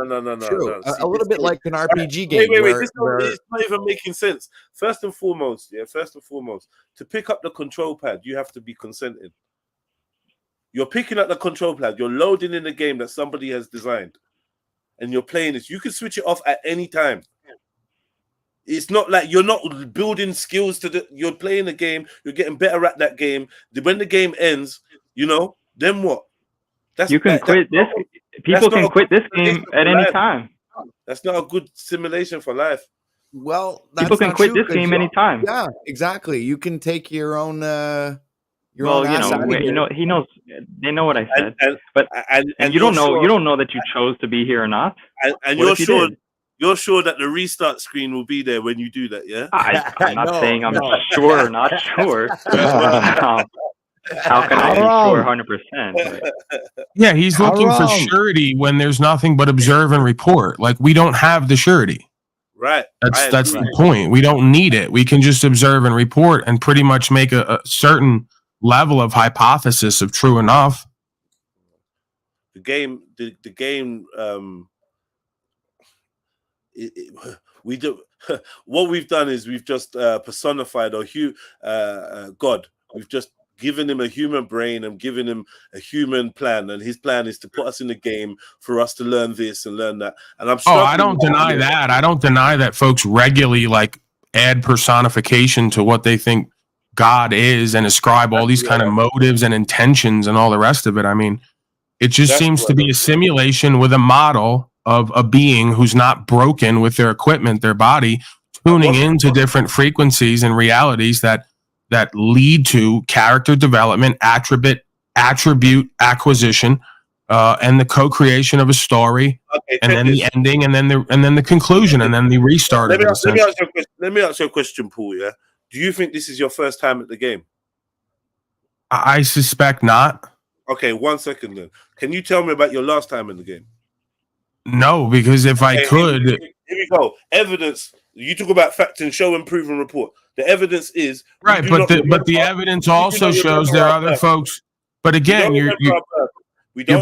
no. True. A little bit like an RPG game. Wait. This is not even making sense. First and foremost, to pick up the control pad, you have to be consented. You're picking up the control pad. You're loading in a game that somebody has designed, and you're playing this. You can switch it off at any time. It's not like you're not building skills you're playing a game. You're getting better at that game. When the game ends, then what? You can quit this. People can quit this game at any time. That's not a good simulation for life. Well, people can quit this game anytime. Yeah, exactly. You can take your own. He knows. They know what I said, but you don't know. You don't know that you chose to be here or not. And you're sure. You're sure that the restart screen will be there when you do that, yeah? I'm not saying I'm sure or not sure. How can I be sure 100%? Yeah, he's looking for surety when there's nothing but observe and report. Like we don't have the surety. Right. That's the point. We don't need it. We can just observe and report and pretty much make a certain level of hypothesis of true enough. The game. We do. What we've done is we've just personified God. We've just given him a human brain and given him a human plan, and his plan is to put us in the game for us to learn this and learn that. And I don't deny that. I don't deny that folks regularly add personification to what they think God is and ascribe all these kind of motives and intentions and all the rest of it. I mean, it just seems to be a simulation with a model of a being who's not broken with their equipment, their body, tuning into different frequencies and realities that lead to character development, attribute acquisition, and the co-creation of a story, and then the ending, and then the conclusion, and then the restart. Let me ask you a question, Paul. Yeah, do you think this is your first time at the game? I suspect not. Okay, 1 second then. Can you tell me about your last time in the game? No, because if I could, here we go. Evidence. You talk about fact and show and prove and report. The evidence is right, but the evidence also shows there are other folks. But again, you're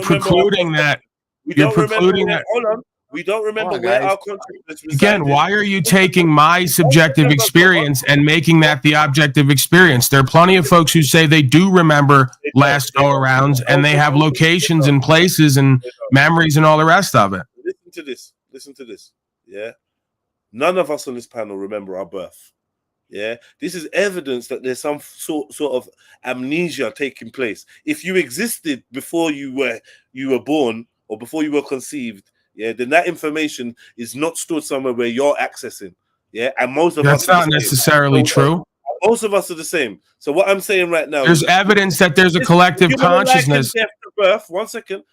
precluding that. You're precluding that. Hold on. We don't remember where our consciousness resided. Again, why are you taking my subjective experience and making that the objective experience? There are plenty of folks who say they do remember last go-arounds, and they have locations and places and memories and all the rest of it. Listen to this. Listen to this. Yeah. None of us on this panel remember our birth. Yeah. This is evidence that there's some sort of amnesia taking place. If you existed before you were born or before you were conceived, yeah, then that information is not stored somewhere where you're accessing. Yeah, and most of us. That's not necessarily true. Most of us are the same. So what I'm saying right now, there's evidence that there's a collective consciousness. Death to birth. 1 second.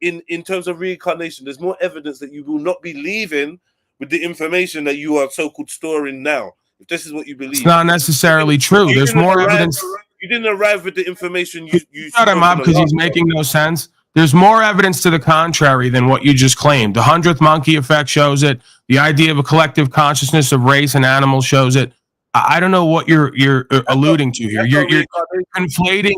In terms of reincarnation, there's more evidence that you will not be leaving with the information that you are so-called storing now. If this is what you believe, it's not necessarily true. There's more evidence. You didn't arrive with the information you shut him up because he's making no sense. There's more evidence to the contrary than what you just claimed. The 100th monkey effect shows it. The idea of a collective consciousness of race and animals shows it. I don't know what you're alluding to here. You're conflating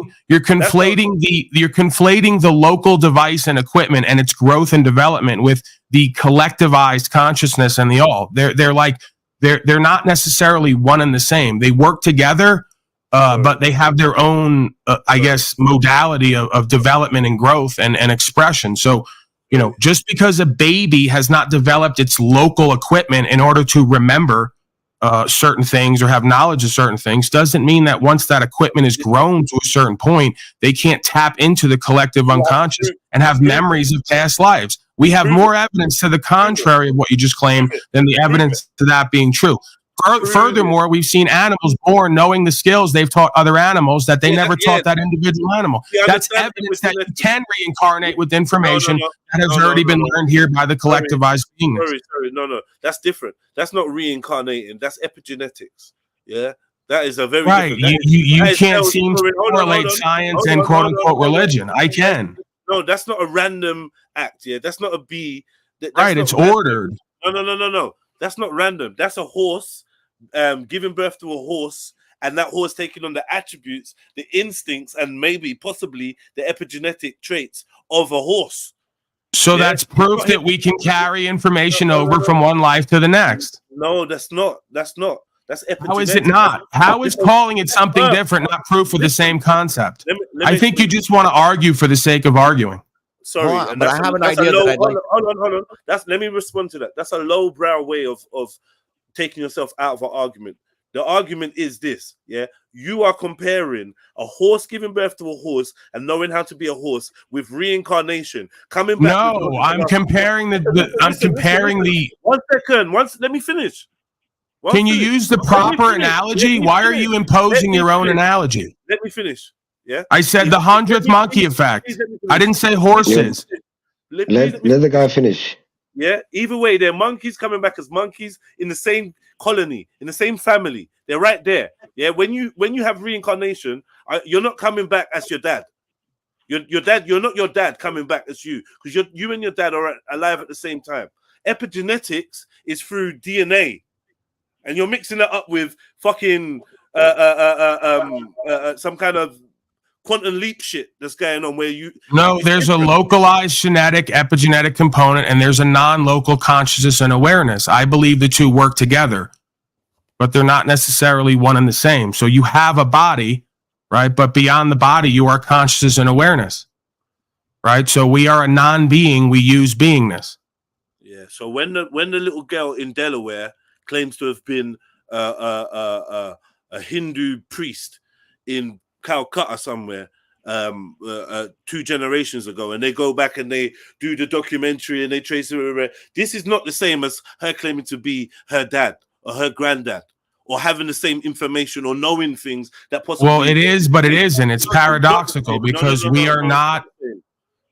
the local device and equipment and its growth and development with the collectivized consciousness and the all. They're not necessarily one and the same. They work together, but they have their own, I guess, modality of development and growth and expression. So, just because a baby has not developed its local equipment in order to remember certain things or have knowledge of certain things doesn't mean that once that equipment is grown to a certain point, they can't tap into the collective unconscious and have memories of past lives. We have more evidence to the contrary of what you just claimed than the evidence to that being true. Furthermore, we've seen animals born knowing the skills they've taught other animals that they never taught that individual animal. That's evidence that you can reincarnate with information that has already been learned here by the collectivized being. No, that's different. That's not reincarnating. That's epigenetics. Yeah, that is a very right. You can't seem to correlate science and quote unquote religion. I can. No, that's not a random act. Yeah, that's not a bee. Right, it's ordered. No. That's not random. That's a horse giving birth to a horse, and that horse taking on the attributes, the instincts, and maybe possibly the epigenetic traits of a horse. So that's proof that we can carry information over from one life to the next. No, that's not. That's epigenetic. How is it not? How is calling it something different not proof of the same concept? I think you just want to argue for the sake of arguing. Sorry, but I have an idea. Hold on. Let me respond to that. That's a lowbrow way of taking yourself out of an argument. The argument is this: yeah, you are comparing a horse giving birth to a horse and knowing how to be a horse with reincarnation. Coming back. No, I'm comparing the. 1 second. Let me finish. Can you use the proper analogy? Why are you imposing your own analogy? Let me finish. Yeah, I said the 100th monkey effect. I didn't say horses. Let the guy finish. Yeah, either way, they're monkeys coming back as monkeys in the same colony, in the same family. They're right there. Yeah, when you have reincarnation, you're not coming back as your dad. Your dad, you're not your dad coming back as you, because you and your dad are alive at the same time. Epigenetics is through DNA, and you're mixing it up with fucking some kind of quantum leap shit that's going on where you. No, there's a localized genetic epigenetic component, and there's a non-local consciousness and awareness. I believe the two work together, but they're not necessarily one and the same. So you have a body, right? But beyond the body, you are consciousness and awareness, right? So we are a non-being. We use beingness. Yeah. So when the little girl in Delaware claims to have been a Hindu priest in Calcutta somewhere 2 generations ago, and they go back and they do the documentary and they trace her. This is not the same as her claiming to be her dad or her granddad, or having the same information or knowing things that possibly. Well, it is, but it isn't. It's paradoxical because we are not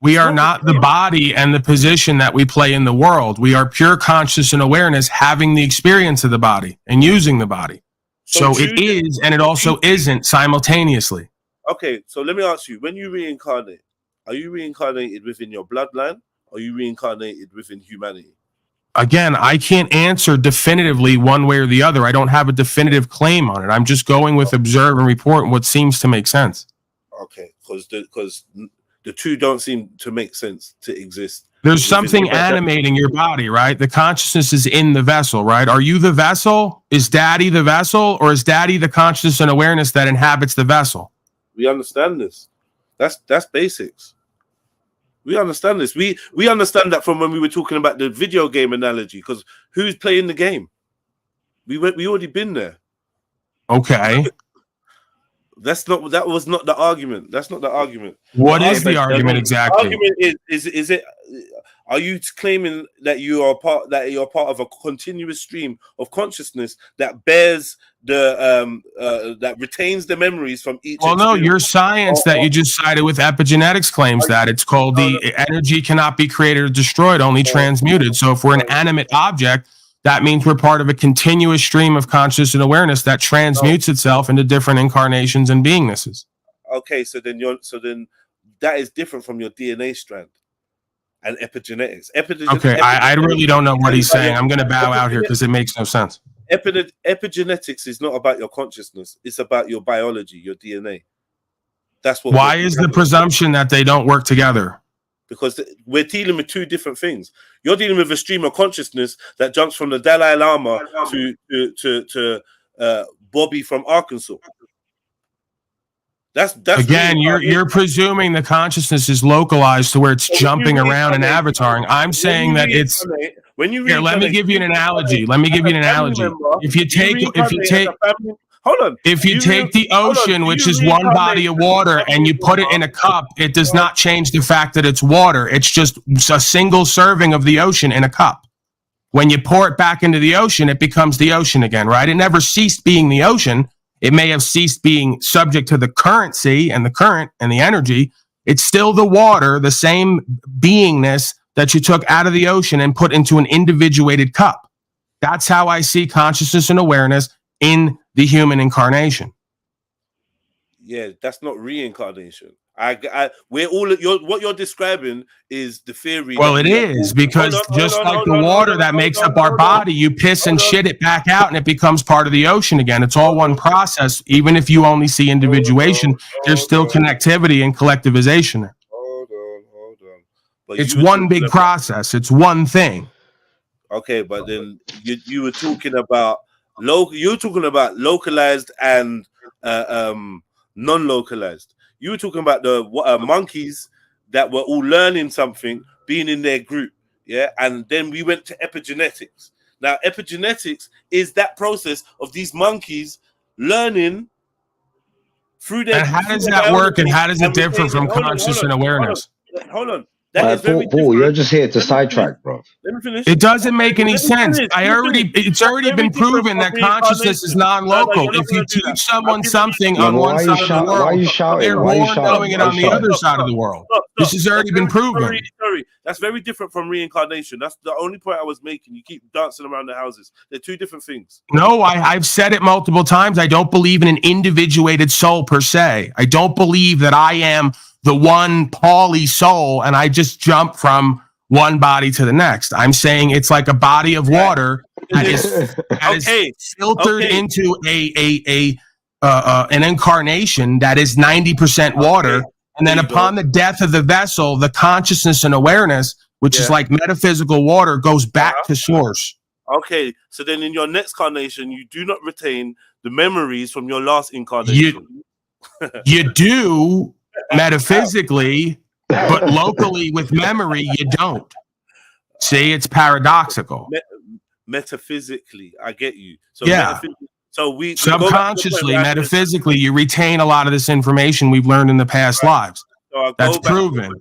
the body and the position that we play in the world. We are pure conscious and awareness having the experience of the body and using the body. So it is, and it also isn't simultaneously. Okay, so let me ask you, when you reincarnate, are you reincarnated within your bloodline, or are you reincarnated within humanity? Again, I can't answer definitively one way or the other. I don't have a definitive claim on it. I'm just going with observe and report and what seems to make sense. Okay, because the two don't seem to make sense to exist. There's something animating your body, right? The consciousness is in the vessel, right? Are you the vessel? Is daddy the vessel? Or is daddy the consciousness and awareness that inhabits the vessel? We understand this. That's basics. We understand this. We understand that from when we were talking about the video game analogy, because who's playing the game? We already been there. Okay. That was not the argument. That's not the argument. What is the argument exactly? The argument is it, are you claiming that you're part of a continuous stream of consciousness that bears that retains the memories from each? Well, no, your science that you just cited with epigenetics claims that it's called the energy cannot be created or destroyed, only transmuted. So if we're an animate object, that means we're part of a continuous stream of consciousness and awareness that transmutes itself into different incarnations and beingnesses. Okay, so then that is different from your DNA strand and epigenetics. Okay, I really don't know what he's saying. I'm going to bow out here because it makes no sense. Epigenetics is not about your consciousness. It's about your biology, your DNA. That's what. Why is the presumption that they don't work together? Because we're dealing with two different things. You're dealing with a stream of consciousness that jumps from the Dalai Lama to Bobby from Arkansas. That's again, you're presuming the consciousness is localized to where it's jumping around and avataring. I'm saying that it's when you here. Let me give you an analogy. If you take the ocean, which is one body of water, and you put it in a cup, it does not change the fact that it's water. It's just a single serving of the ocean in a cup. When you pour it back into the ocean, it becomes the ocean again, right? It never ceased being the ocean. It may have ceased being subject to the currency and the current and the energy. It's still the water, the same beingness that you took out of the ocean and put into an individuated cup. That's how I see consciousness and awareness in the human incarnation. Yeah, that's not reincarnation. What you're describing is the theory. Well, it is because just like the water that makes up our body, you piss and shit it back out and it becomes part of the ocean again. It's all one process. Even if you only see individuation, there's still connectivity and collectivization there. Hold on. It's one big process. It's one thing. Okay, but then you were talking about localized and non-localized. You were talking about the monkeys that were all learning something, being in their group, yeah? And then we went to epigenetics. Now, epigenetics is that process of these monkeys learning through their... And how does that work, and how does it differ from conscious and awareness? Hold on. Paul, you're just here to sidetrack, bro. Let me finish. It doesn't make any sense. It's already been proven that consciousness is non-local. If you teach someone something on one side of the world, they're born knowing it on the other side of the world. This has already been proven. Sorry, that's very different from reincarnation. That's the only point I was making. You keep dancing around the houses. They're two different things. No, I've said it multiple times. I don't believe in an individuated soul per se. I don't believe that I am the one Pauly soul and I just jump from one body to the next. I'm saying it's like a body of water that is filtered into an incarnation that is 90% water. And then upon the death of the vessel, the consciousness and awareness, which is like metaphysical water, goes back to source. Okay, so then in your next incarnation, you do not retain the memories from your last incarnation. You do metaphysically, but locally with memory, you don't. See, it's paradoxical. Metaphysically, I get you. So so we subconsciously, metaphysically, you retain a lot of this information we've learned in the past lives. So that's proven.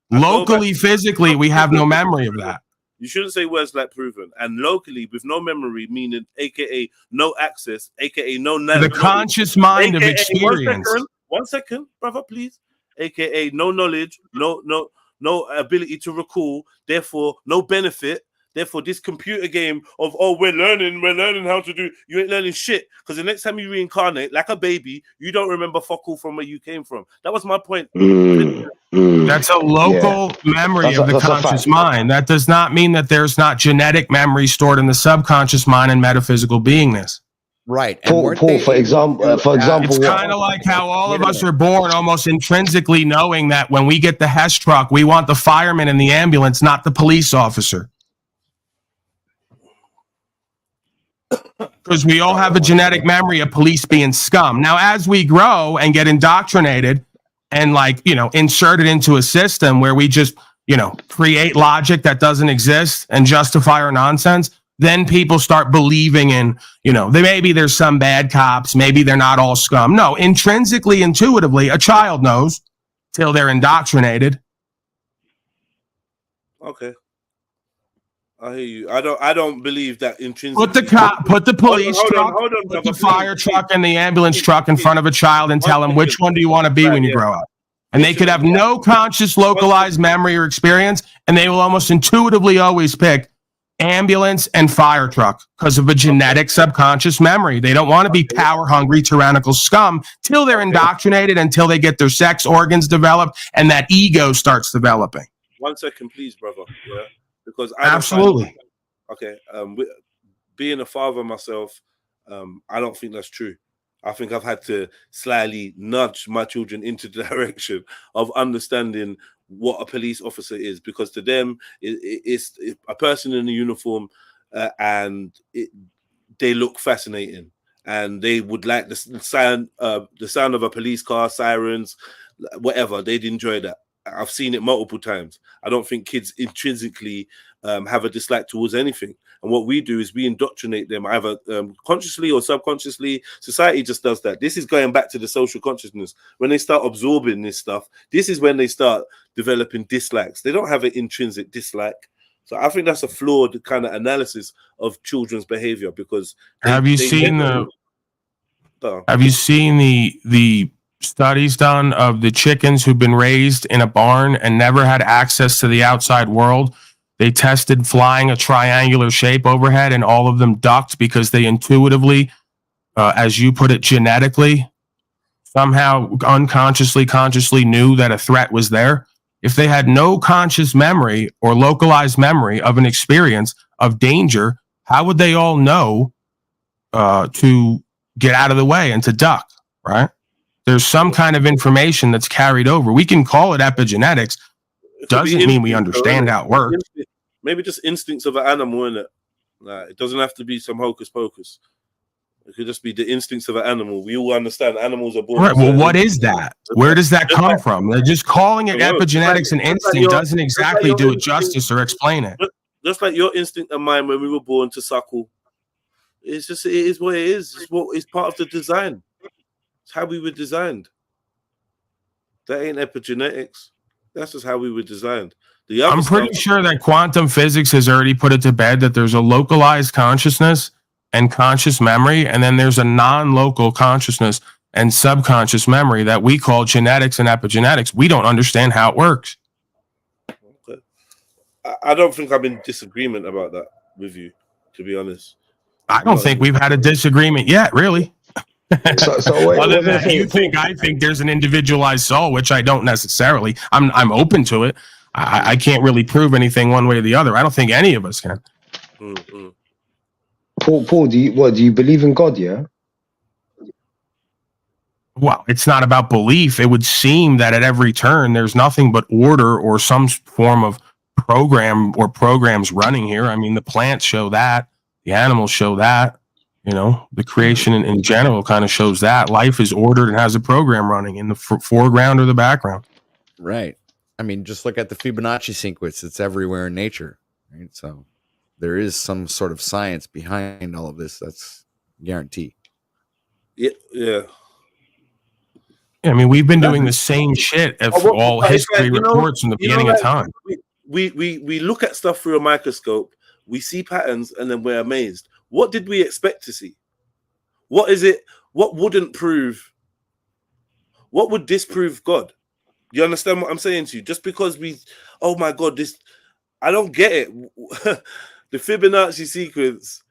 Locally, physically, we have no memory of that. You shouldn't say words like proven. And locally, with no memory, meaning AKA no access, AKA no knowledge. The conscious mind of experience. One second, brother, please. AKA no knowledge, no ability to recall, therefore no benefit. Therefore, this computer game of, oh, we're learning how to do, you ain't learning shit. Because the next time you reincarnate, like a baby, you don't remember fuck all from where you came from. That was my point. That's a local memory of the conscious mind. That does not mean that there's not genetic memory stored in the subconscious mind and metaphysical beingness. Right. Paul, for example, it's kind of like how all of us are born almost intrinsically knowing that when we get the Hess truck, we want the fireman in the ambulance, not the police officer. Because we all have a genetic memory of police being scum. Now, as we grow and get indoctrinated and, like, you know, inserted into a system where we just, you know, create logic that doesn't exist and justify our nonsense, then people start believing in, you know, maybe there's some bad cops, maybe they're not all scum. No, intrinsically, intuitively, a child knows till they're indoctrinated. Okay. I hear you. I don't believe that intrinsically. Put the police truck, put the fire truck and the ambulance truck in front of a child and tell them, which one do you want to be when you grow up? And they could have no conscious localized memory or experience, and they will almost intuitively always pick ambulance and fire truck because of a genetic subconscious memory. They don't want to be power hungry, tyrannical scum till they're indoctrinated, until they get their sex organs developed and that ego starts developing. 1 second, please, brother. Yeah. Because absolutely. Being a father myself, I don't think that's true. I think I've had to slyly nudge my children into the direction of understanding what a police officer is, because to them it's a person in a uniform, and they look fascinating, and they would like the sound of a police car, sirens, whatever. They'd enjoy that. I've seen it multiple times. I don't think kids intrinsically have a dislike towards anything. And what we do is we indoctrinate them either consciously or subconsciously. Society just does that. This is going back to the social consciousness. When they start absorbing this stuff, this is when they start developing dislikes. They don't have an intrinsic dislike. So I think that's a flawed kind of analysis of children's behavior, because have you seen the studies done of the chickens who've been raised in a barn and never had access to the outside world? They tested flying a triangular shape overhead, and all of them ducked because they intuitively, as you put it, genetically, somehow unconsciously, consciously knew that a threat was there. If they had no conscious memory or localized memory of an experience of danger, how would they all know to get out of the way and to duck, right? There's some kind of information that's carried over. We can call it epigenetics. Doesn't mean we understand how it works. Maybe just instincts of an animal, innit? It doesn't have to be some hocus pocus. It could just be the instincts of an animal. We all understand animals are born. Right. Well, what is that? Where does that come from? They're just calling it epigenetics and instinct doesn't exactly do it justice or explain it. Just like your instinct and mine when we were born to suckle. It is what it is. It's part of the design. It's how we were designed. That ain't epigenetics. That's just how we were designed. I'm pretty sure that quantum physics has already put it to bed that there's a localized consciousness and conscious memory, and then there's a non-local consciousness and subconscious memory that we call genetics and epigenetics. We don't understand how it works. Okay. I don't think I'm in disagreement about that with you, to be honest. I don't think we've had a disagreement yet, really. So other than I think there's an individualized soul, which I don't necessarily. I'm open to it. I can't really prove anything one way or the other. I don't think any of us can. Mm-hmm. Paul, do you believe in God? Yeah. Well, it's not about belief. It would seem that at every turn there's nothing but order or some form of program or programs running here. I mean, the plants show that, the animals show that. You know, the creation in general kind of shows that life is ordered and has a program running in the foreground or the background. Right. I mean, just look at the Fibonacci sequence. It's everywhere in nature, right? So there is some sort of science behind all of this. That's guaranteed. Yeah. I mean, we've been doing the same shit of all history reports from the beginning of time. we look at stuff through a microscope, we see patterns, and then we're amazed. What did we expect to see? What is it? What wouldn't prove? What would disprove God? You understand what I'm saying to you? Just because oh my God, this, I don't get it. The Fibonacci sequence.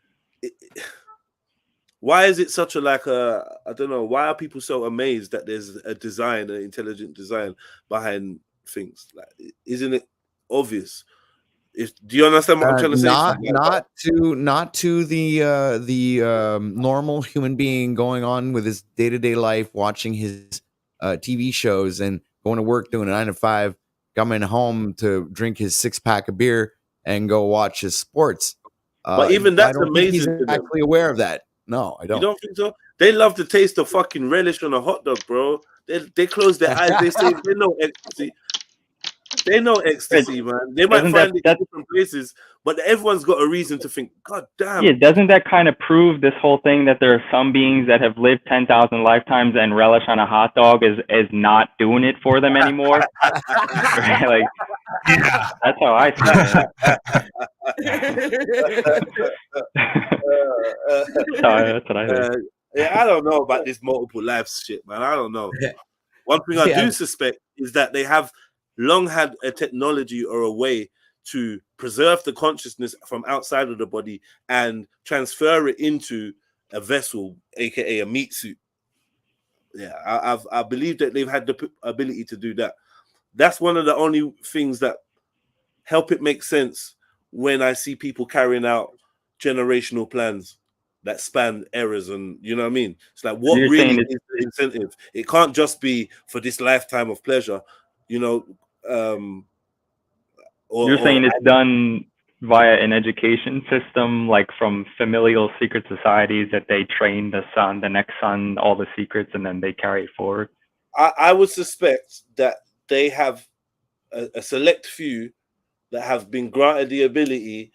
Why is it such a I don't know. Why are people so amazed that there's a design, an intelligent design behind things? Like, isn't it obvious? Do you understand what I'm trying to say? Not to the normal human being going on with his day-to-day life, watching his TV shows and going to work, doing a 9 to 5, coming home to drink his 6-pack of beer and go watch his sports. But even that's amazing. He's actually aware of that. No, I don't. You don't think so? They love the taste of fucking relish on a hot dog, bro. They close their eyes. They say they know ecstasy. They know ecstasy, man. They might find it in different places, but everyone's got a reason to think, God damn. Yeah, doesn't that kind of prove this whole thing that there are some beings that have lived 10,000 lifetimes and relish on a hot dog is not doing it for them anymore? Like, that's how I see it. That's what I think. Yeah, I don't know about this multiple lives shit, man. I don't know. One thing I do suspect is that they have long had a technology or a way to preserve the consciousness from outside of the body and transfer it into a vessel, aka a meat suit. Yeah, I believe that they've had the ability to do that. That's one of the only things that help it make sense when I see people carrying out generational plans that span eras, and you know what I mean? It's like, what really is the incentive? It can't just be for this lifetime of pleasure, you know. You're saying it's done via an education system, like from familial secret societies, that they train the next son, all the secrets, and then they carry it forward? I would suspect that they have a select few that have been granted the ability,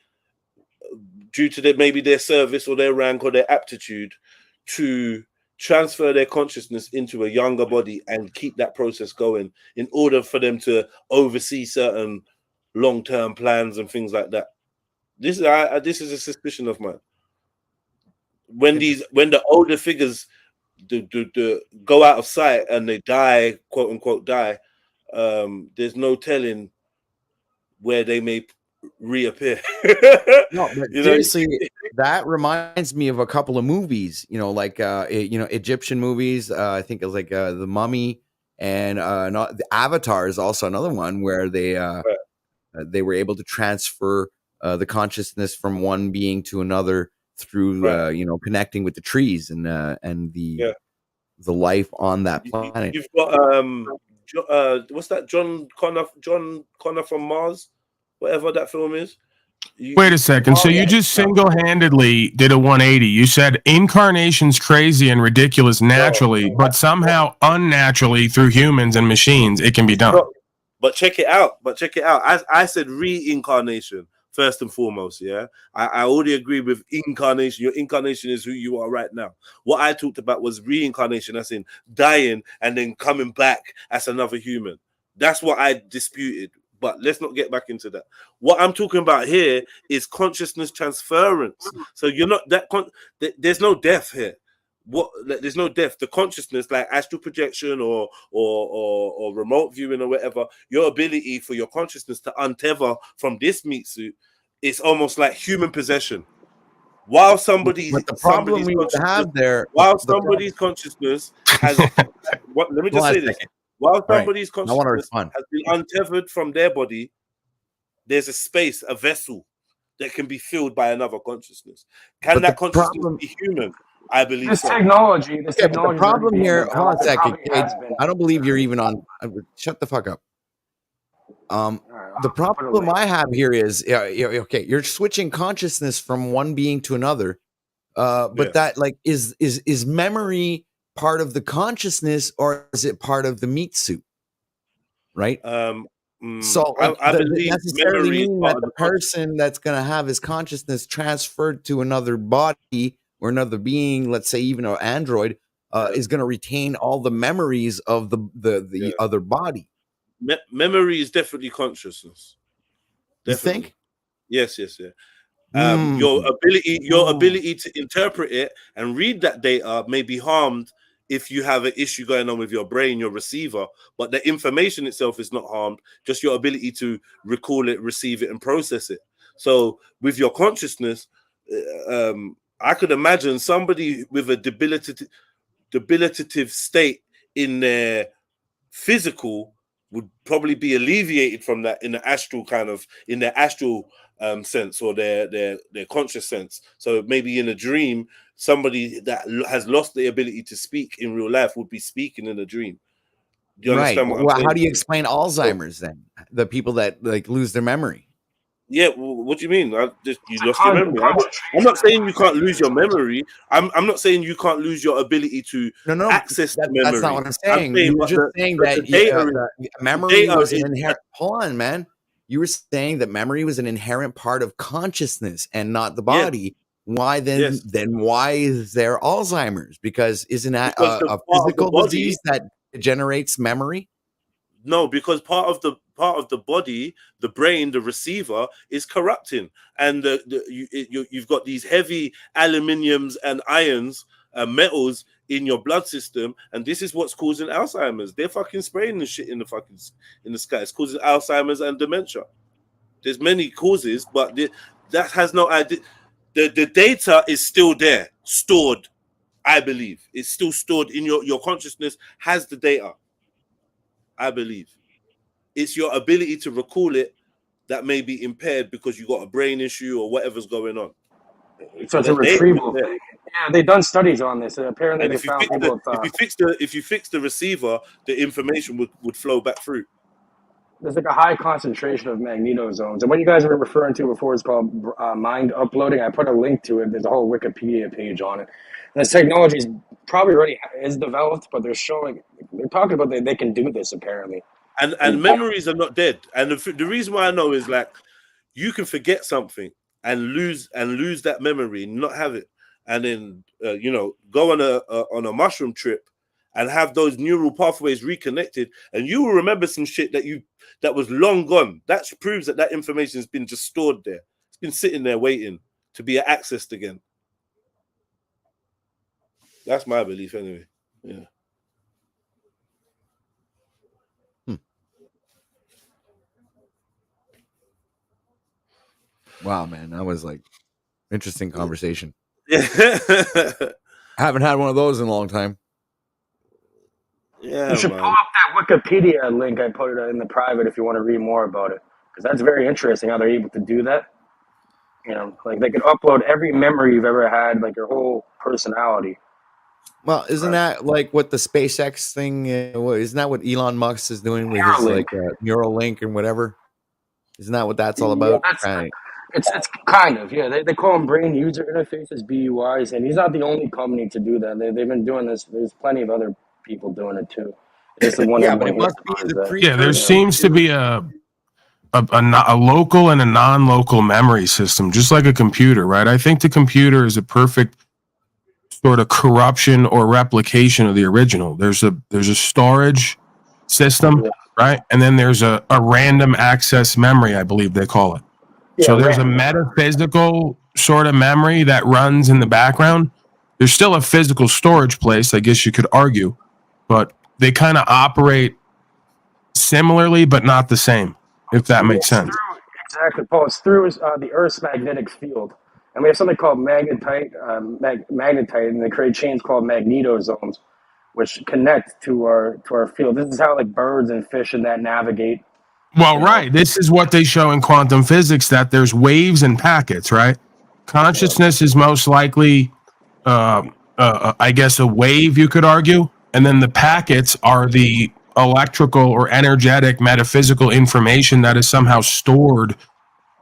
due to maybe their service or their rank or their aptitude, to transfer their consciousness into a younger body and keep that process going in order for them to oversee certain long-term plans and things like that. This is a suspicion of mine. When the older figures go out of sight and they die, quote unquote die, there's no telling where they may reappear. No, but seriously, that reminds me of a couple of movies, like Egyptian movies. I think it was like The Mummy, and the Avatar is also another one where they were able to transfer the consciousness from one being to another through connecting with the trees and the life on that planet. You've got what's that, John Connor from Mars, whatever that film is. Wait a second. So you just single-handedly did a 180. You said incarnation's crazy and ridiculous naturally, but somehow unnaturally through humans and machines, it can be done. But check it out. I said reincarnation first and foremost. Yeah, I already agree with incarnation. Your incarnation is who you are right now. What I talked about was reincarnation, as in dying and then coming back as another human. That's what I disputed. But let's not get back into that. What I'm talking about here is consciousness transference. So you're not that there's no death here. There's no death. The consciousness, like astral projection or remote viewing or whatever, your ability for your consciousness to untether from this meat suit is almost like human possession. While somebody's consciousness has what? Let me just say this. While somebody's consciousness has been untethered from their body, there's a space, a vessel that can be filled by another consciousness. Can that consciousness be human? I believe this so. technology. The problem here, hold on a second. I don't believe you're even on. Shut the fuck up. The problem I have here is, okay, you're switching consciousness from one being to another, but that is memory part of the consciousness, or is it part of the meat suit? Right. So I believe necessarily mean that the person that's going to have his consciousness transferred to another body or another being, let's say even an android, is going to retain all the memories of the other body. Memory is definitely consciousness. You think? Yes. Mm. Your ability to interpret it and read that data may be harmed if you have an issue going on with your brain, your receiver, but the information itself is not harmed, just your ability to recall it, receive it, and process it. So with your consciousness, I could imagine somebody with a debilitative state in their physical would probably be alleviated from that in the astral sense, or their conscious sense. So maybe in a dream, somebody that has lost the ability to speak in real life would be speaking in a dream. Do you understand what I'm saying? How do you explain Alzheimer's then? The people that like lose their memory. Yeah, what do you mean? You lost your memory. I'm not saying you can't lose your memory. I'm not saying you can't lose your ability to access the memory. That's not what I'm saying. You were just saying that memory was an inherent. Hold on, man. You were saying that memory was an inherent part of consciousness and not the body. Yeah. Why then? Yes. Then why is there Alzheimer's? Because isn't that a physical disease that generates memory? No, because part of the body, the brain, the receiver is corrupting, and you've got these heavy aluminiums and irons, metals in your blood system, and this is what's causing Alzheimer's. They're fucking spraying the shit in the sky. It's causing Alzheimer's and dementia. There's many causes, but that has no idea. The data is still there, stored. I believe it's still stored in your consciousness. Has the data. I believe it's your ability to recall it that may be impaired because you got a brain issue or whatever's going on. So it's a retrieval thing. Yeah, they've done studies on this. Apparently, they found people. If you fix the receiver, the information would flow back through. There's like a high concentration of magnetosomes, and what you guys were referring to before is called mind uploading. I put a link to it. There's a whole Wikipedia page on it. And this technology is probably already is developed, but they're talking about they can do this apparently. And memories are not dead. And the reason why I know is like you can forget something and lose that memory, and not have it, and then go on a mushroom trip and have those neural pathways reconnected, and you will remember some shit that was long gone. That proves that information has been just stored there. It's been sitting there waiting to be accessed again. That's my belief anyway. Yeah. Wow, man, that was like interesting conversation. Yeah. I haven't had one of those in a long time. Yeah, you should pull up that Wikipedia link I put it in the private if you want to read more about it, because that's very interesting how they're able to do that. Like they can upload every memory you've ever had, like your whole personality. Well, isn't that like what the SpaceX thing? Isn't that what Elon Musk is doing with his like Neuralink and whatever? Isn't that what that's all about? Yeah, it's kind of, yeah. They call them brain user interfaces, BUIs, and he's not the only company to do that. They've been doing this. There's plenty of other people doing it too. It's the one. Yeah, but it must be there seems to be a local and a non-local memory system, just like a computer, right? I think the computer is a perfect sort of corruption or replication of the original. There's a storage system, right? And then there's a random access memory, I believe they call it. Yeah, so there's a metaphysical sort of memory that runs in the background. There's still a physical storage place, I guess you could argue, but they kind of operate similarly, but not the same, if that makes sense. Exactly, Paul. It's through the Earth's magnetic field. And we have something called magnetite, and they create chains called magnetosomes, which connect to our field. This is how like birds and fish and that navigate. Well, right. This is what they show in quantum physics, that there's waves and packets, right? Consciousness is most likely, I guess, a wave, you could argue. And then the packets are the electrical or energetic metaphysical information that is somehow stored.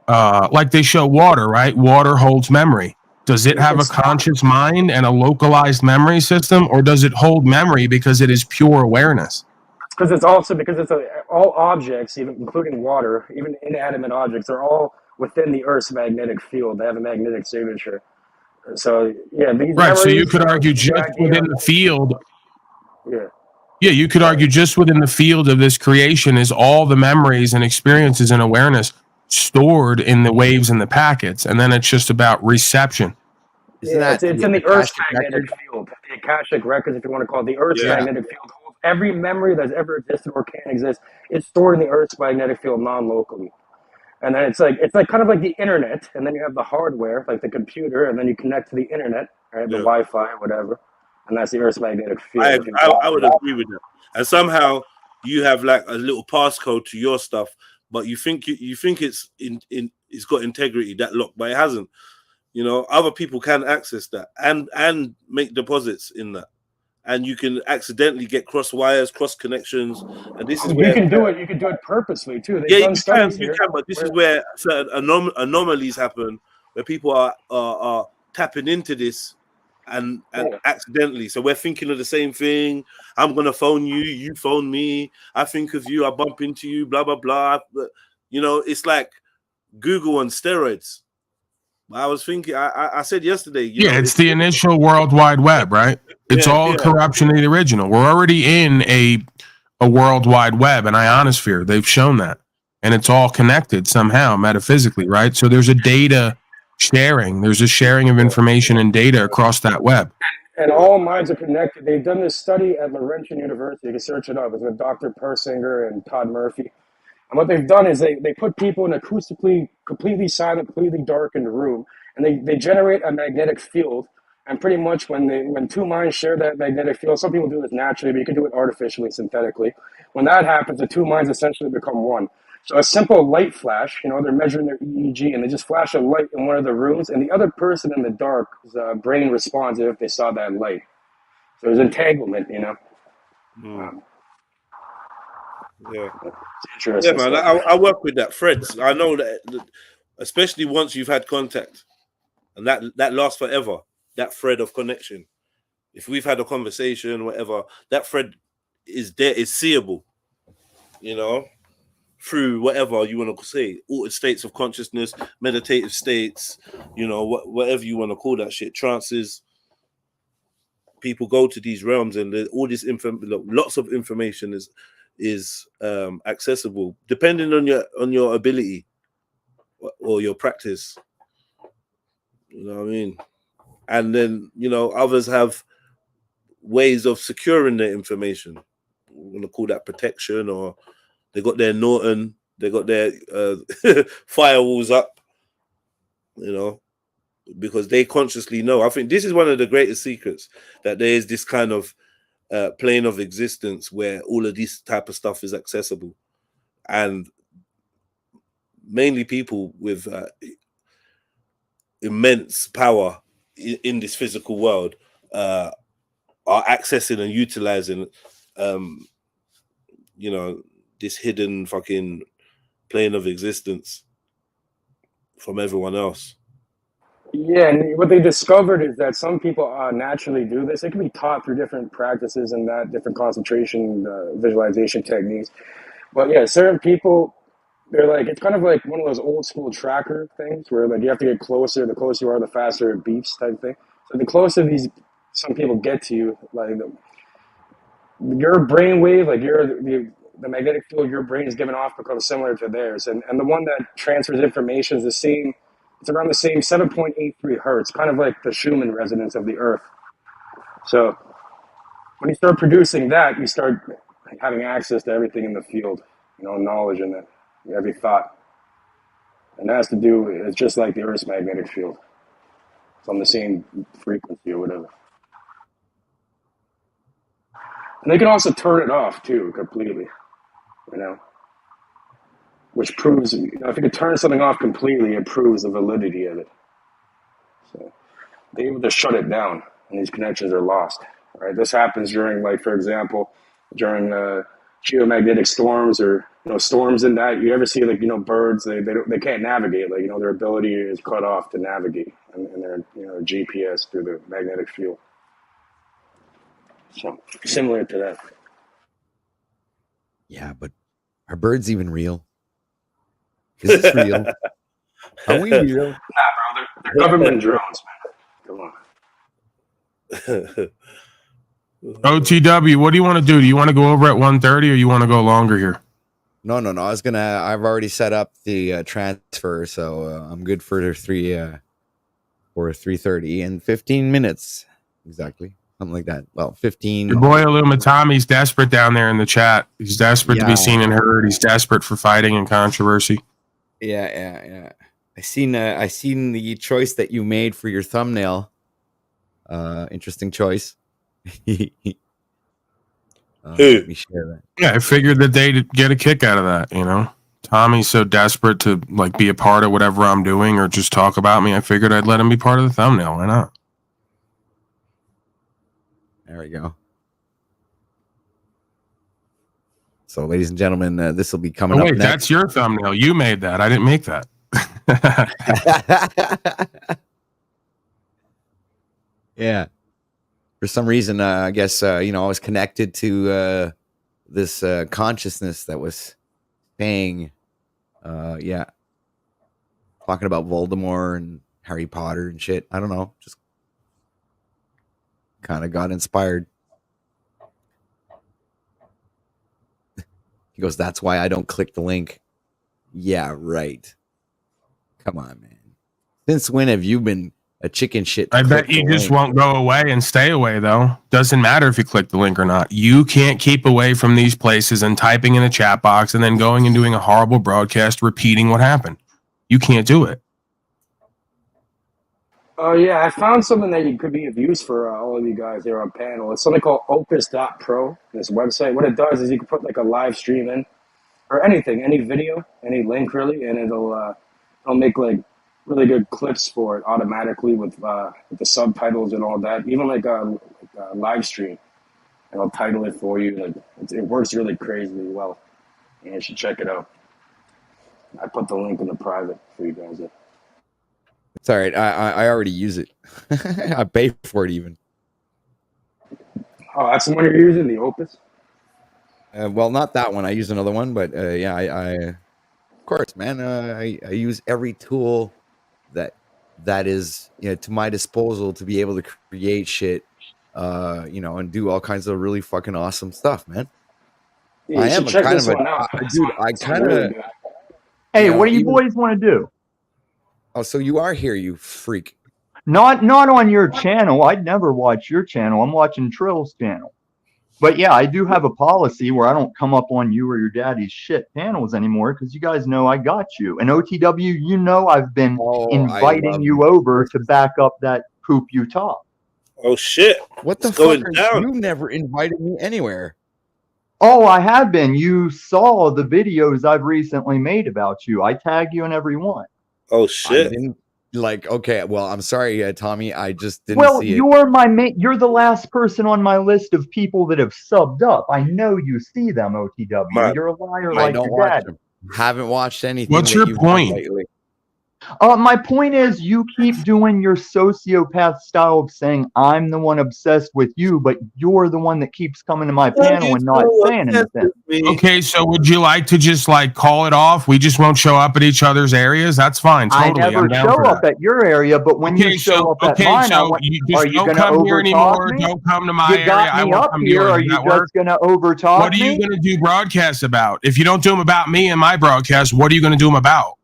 Like they show water, right? Water holds memory. Does it have a conscious mind and a localized memory system, or does it hold memory because it is pure awareness? Because it's all objects, even including water, even inanimate objects, are all within the Earth's magnetic field. They have a magnetic signature. So yeah, these right. So you could argue just within the field. Yeah, you could argue just within the field of this creation is all the memories and experiences and awareness stored in the waves and the packets, and then it's just about reception. Isn't Yeah, that it's in the Earth's Akashic magnetic record? field. The Akashic records, if you want to call it, the Earth's Yeah. magnetic field holds every memory that's ever existed or can exist. It's stored in the Earth's magnetic field non-locally. And then it's like kind of like the internet, and then you have the hardware, like the computer, and then you connect to the internet, right? The Yeah. Wi-Fi, whatever, and that's the Earth's magnetic field. I would agree with that. And somehow you have like a little passcode to your stuff, but you think it's it's got integrity, that lock, but it hasn't. You know, other people can access that and make deposits in that, and you can accidentally get cross wires, cross connections, and this is where you can do it. You can do it purposely too. They've yeah, done studies you here can, but this is where certain anomalies happen, where people are tapping into this and accidentally. So we're thinking of the same thing. I'm gonna phone you, you phone me. I think of you, I bump into you, blah blah blah. But, you know, it's like Google on steroids. I was thinking, I said yesterday. It's the initial World Wide Web, right? It's all a corruption of the original. We're already in a World Wide Web, an ionosphere. They've shown that. And it's all connected somehow, metaphysically, right? So there's a data sharing. There's a sharing of information and data across that web. And all minds are connected. They've done this study at Laurentian University. You can search it up. It's with Dr. Persinger and Todd Murphy. And what they've done is they put people in an acoustically, completely silent, completely darkened room, and they generate a magnetic field. And pretty much when two minds share that magnetic field, some people do this naturally, but you can do it artificially, synthetically. When that happens, the two minds essentially become one. So a simple light flash, you know, they're measuring their EEG, and they just flash a light in one of the rooms, and the other person in the dark's brain responds if they saw that light. So there's entanglement, you know. Yeah, it's interesting. Yeah, man. I work with that, Freds. I know that, especially once you've had contact, and that lasts forever. That thread of connection. If we've had a conversation, whatever, that thread is there, is seeable. You know, through whatever you want to say, altered states of consciousness, meditative states, you know, whatever you want to call that shit, trances. People go to these realms, and all this lots of information is accessible depending on your ability or your practice. You know what I mean? And then, you know, others have ways of securing their information. We're going to call that protection, or they got their Norton, they got their firewalls up, you know, because they consciously know. I think this is one of the greatest secrets, that there is this kind of plane of existence where all of this type of stuff is accessible, and mainly people with immense power in this physical world are accessing and utilizing you know, this hidden fucking plane of existence from everyone else. Yeah, and what they discovered is that some people naturally do this. It can be taught through different practices and that different concentration, visualization techniques. But yeah, certain people, they're like, it's kind of like one of those old school tracker things where like you have to get closer. The closer you are, the faster it beeps type thing. So the closer some people get to you, like your brainwave, like the magnetic field your brain is giving off becomes similar to theirs. And the one that transfers information is the same. It's around the same 7.83 hertz, kind of like the Schumann resonance of the Earth. So when you start producing that, you start having access to everything in the field, you know, knowledge in it, every thought. And that has to do, it's just like the Earth's magnetic field. It's on the same frequency or whatever. And they can also turn it off too, completely, you know, which proves, you know, if you could turn something off completely, it proves the validity of it. So they're able to shut it down, and these connections are lost. Right? This happens during, like, for example, during geomagnetic storms, or, you know, storms in that. You ever see, like, you know, birds? They can't navigate. Like, you know, their ability is cut off to navigate, and their, you know, GPS through the magnetic field. So similar to that. Yeah, but are birds even real? Is this real? Are we real? Nah, bro, they're government drones, man. Come on. OTW, what do you want to do? Do you want to go over at 1:30 or you want to go longer here? No. I've already set up the transfer, so I'm good for 3:30 in 15 minutes. Exactly. Something like that. Well, 15. Your boy Illumatomi's desperate down there in the chat. He's desperate to be Yeah. seen and heard. He's desperate for fighting and controversy. Yeah. I seen the choice that you made for your thumbnail. Interesting choice. Let me share that. Yeah, I figured that they'd get a kick out of that, you know. Tommy's so desperate to like be a part of whatever I'm doing or just talk about me. I figured I'd let him be part of the thumbnail. Why not? There we go. So, ladies and gentlemen, this will be coming up next. That's your thumbnail. You made that. I didn't make that. Yeah. For some reason, I guess, I was connected to this consciousness that was saying, talking about Voldemort and Harry Potter and shit. I don't know. Just kind of got inspired. He goes, that's why I don't click the link. Yeah, right. Come on, man. Since when have you been a chicken shit? I bet you just won't go away and stay away, though. Doesn't matter if you click the link or not. You can't keep away from these places and typing in a chat box and then going and doing a horrible broadcast repeating what happened. You can't do it. Oh, yeah, I found something that could be of use for all of you guys here on panel. It's something called opus.pro, this website. What it does is you can put like a live stream in, or anything, any video, any link really, and it'll make like really good clips for it automatically with the subtitles and all that. Even like a live stream, and I'll title it for you. Like it works really crazily well, and you should check it out. I put the link in the private for you guys. It's all right. I already use it. I pay for it even. Oh, that's the one you're using, the Opus? Well, not that one. I use another one, but yeah, I of course, man. I use every tool that is to my disposal to be able to create shit, and do all kinds of really fucking awesome stuff, man. Yeah, I am kind of a dude. I kind of. Hey, what do you boys want to do? Oh, so you are here, you freak. Not on your channel. I'd never watch your channel. I'm watching Trill's channel. But yeah, I do have a policy where I don't come up on you or your daddy's shit panels anymore because you guys know I got you. And OTW, I've been inviting you over to back up that poop you talk. Oh shit! What the fuck? You never invited me anywhere. Oh, I have been. You saw the videos I've recently made about you. I tag you in every one. Oh shit! Okay, well, I'm sorry, Tommy. I just didn't see it. You're my mate. You're the last person on my list of people that have subbed up. I know you see them, OTW. You're a liar like your dad. Haven't watched anything. What's your point? My point is you keep doing your sociopath style of saying I'm the one obsessed with you, but you're the one that keeps coming to my panel and not saying anything. Okay, so would you like to just call it off? We just won't show up at each other's areas. That's fine. Totally. I never show up at your area, but when you show up at mine, are you going to overtalk me? Don't come to my area. You got me up here. Are you just going to overtalk me? What are you going to do broadcasts about? If you don't do them about me and my broadcast, what are you going to do them about?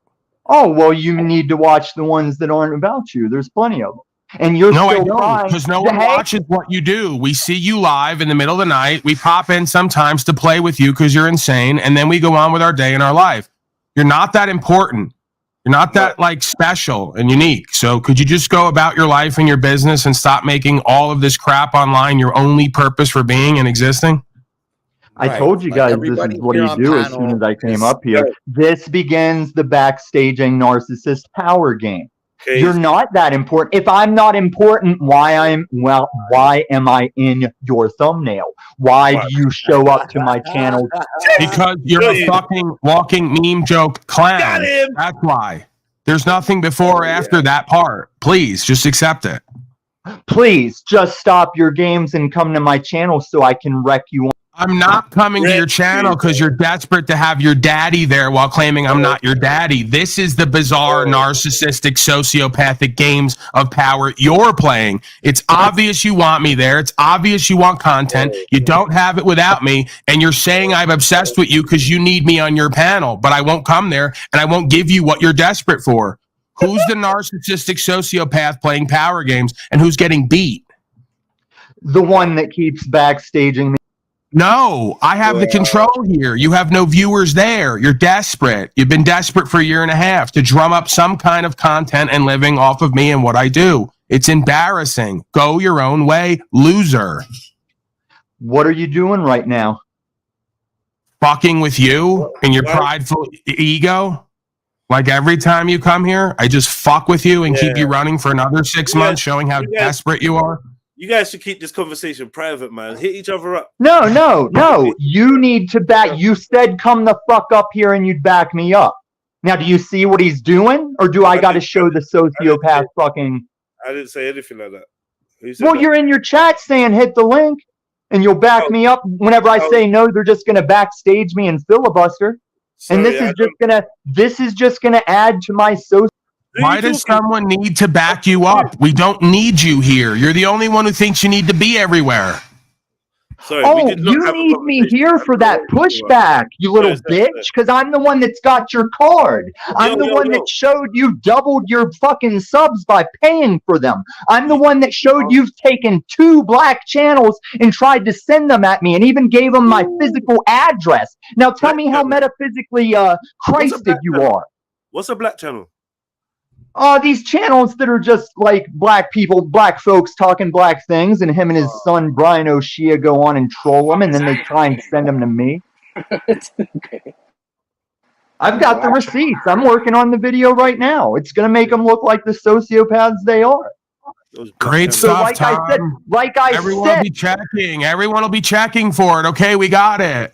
Oh, well, you need to watch the ones that aren't about you. There's plenty of them. And you're still trying. Because no one watches what you do. We see you live in the middle of the night. We pop in sometimes to play with you because you're insane. And then we go on with our day and our life. You're not that important. You're not that special and unique. So could you just go about your life and your business and stop making all of this crap online your only purpose for being and existing? I told you guys this is what you do as soon as I came up here. This begins the backstaging narcissist power game. Okay. You're not that important. If I'm not important, why am I in your thumbnail? Why do you show up to my channel? Because you're a fucking walking meme joke clown. Got him. That's why. There's nothing before or after that part. Please, just accept it. Please, just stop your games and come to my channel so I can wreck you I'm not coming to your channel because you're desperate to have your daddy there while claiming I'm not your daddy. This is the bizarre, narcissistic, sociopathic games of power you're playing. It's obvious you want me there. It's obvious you want content. You don't have it without me. And you're saying I'm obsessed with you because you need me on your panel, but I won't come there and I won't give you what you're desperate for. Who's the narcissistic sociopath playing power games and who's getting beat? The one that keeps backstaging me. No, I have the control here. You have no viewers there. You're desperate. You've been desperate for a year and a half to drum up some kind of content and living off of me and what I do. It's embarrassing. Go your own way, loser. What are you doing right now? Fucking with you and your prideful ego. Like every time you come here, I just fuck with you and keep you running for another 6 months, showing how desperate you are. You guys should keep this conversation private, man. Hit each other up. No. You need to back. You said come the fuck up here and you'd back me up. Now, do you see what he's doing? Or do I got to show the sociopath fucking... I didn't say anything like that. Well, you're in your chat saying hit the link and you'll back me up. Whenever I say no, they're just going to backstage me and filibuster. And this is just gonna add to my social... Why does someone need to back you up? We don't need you here. You're the only one who thinks you need to be everywhere. Sorry, you need me here for that pushback, you little bitch, because I'm the one that's got your card. I'm the one that showed you doubled your fucking subs by paying for them. I'm the one that showed you've taken 2 black channels and tried to send them at me and even gave them my physical address. Now tell me how metaphysically Christed you are. What's a black channel? These channels that are just like black people, black folks talking black things, and him and his son Brian O'Shea go on and troll them, and then they try and send them to me. I've got the receipts. I'm working on the video right now. It's going to make them look like the sociopaths they are. Great stuff, Tom. Everyone will be checking. Everyone will be checking for it. Okay, we got it.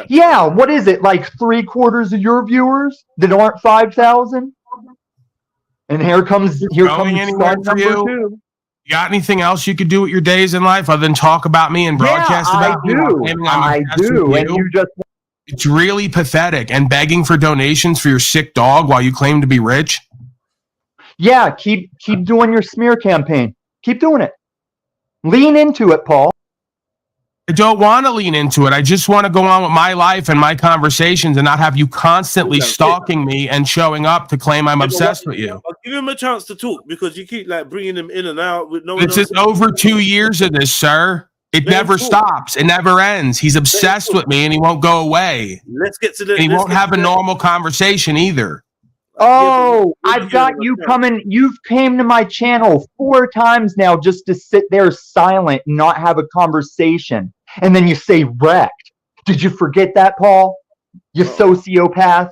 Yeah, what is it? Like 3/4 of your viewers that aren't 5,000? And here comes anywhere for you. 2. You got anything else you could do with your days in life other than talk about me and broadcast about me? I do. And you just... It's really pathetic. And begging for donations for your sick dog while you claim to be rich. Yeah, keep doing your smear campaign. Keep doing it. Lean into it, Paul. I don't want to lean into it. I just want to go on with my life and my conversations and not have you constantly stalking me and showing up to claim I'm obsessed with you. I'll give him a chance to talk because you keep like bringing him in and out with no. This is over 2 years of this, sir. It never stops. It never ends. He's obsessed with me and he won't go away. Let's get to the. And he won't have a normal conversation either. Oh, I've got you coming. You've came to my channel 4 times now just to sit there silent and not have a conversation. And then you say wrecked. Did you forget that, Paul? You sociopath.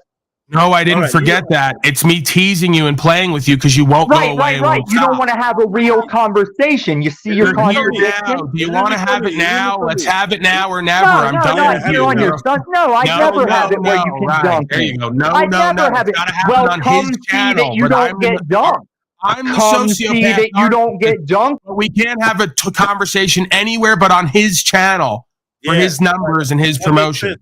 No, I didn't forget that. It's me teasing you and playing with you because you won't go away. Right. You don't want to have a real conversation. You see your contradiction. Do you want to have it now? Let's have it now or never. I'm done with you. No, I never have it where you can dunk. There you go. No. I never have it. Well, come see that you don't get dunked. I'm the sociopath. See that you don't get dunked. We can't have a conversation anywhere but on his channel for his numbers and his promotion.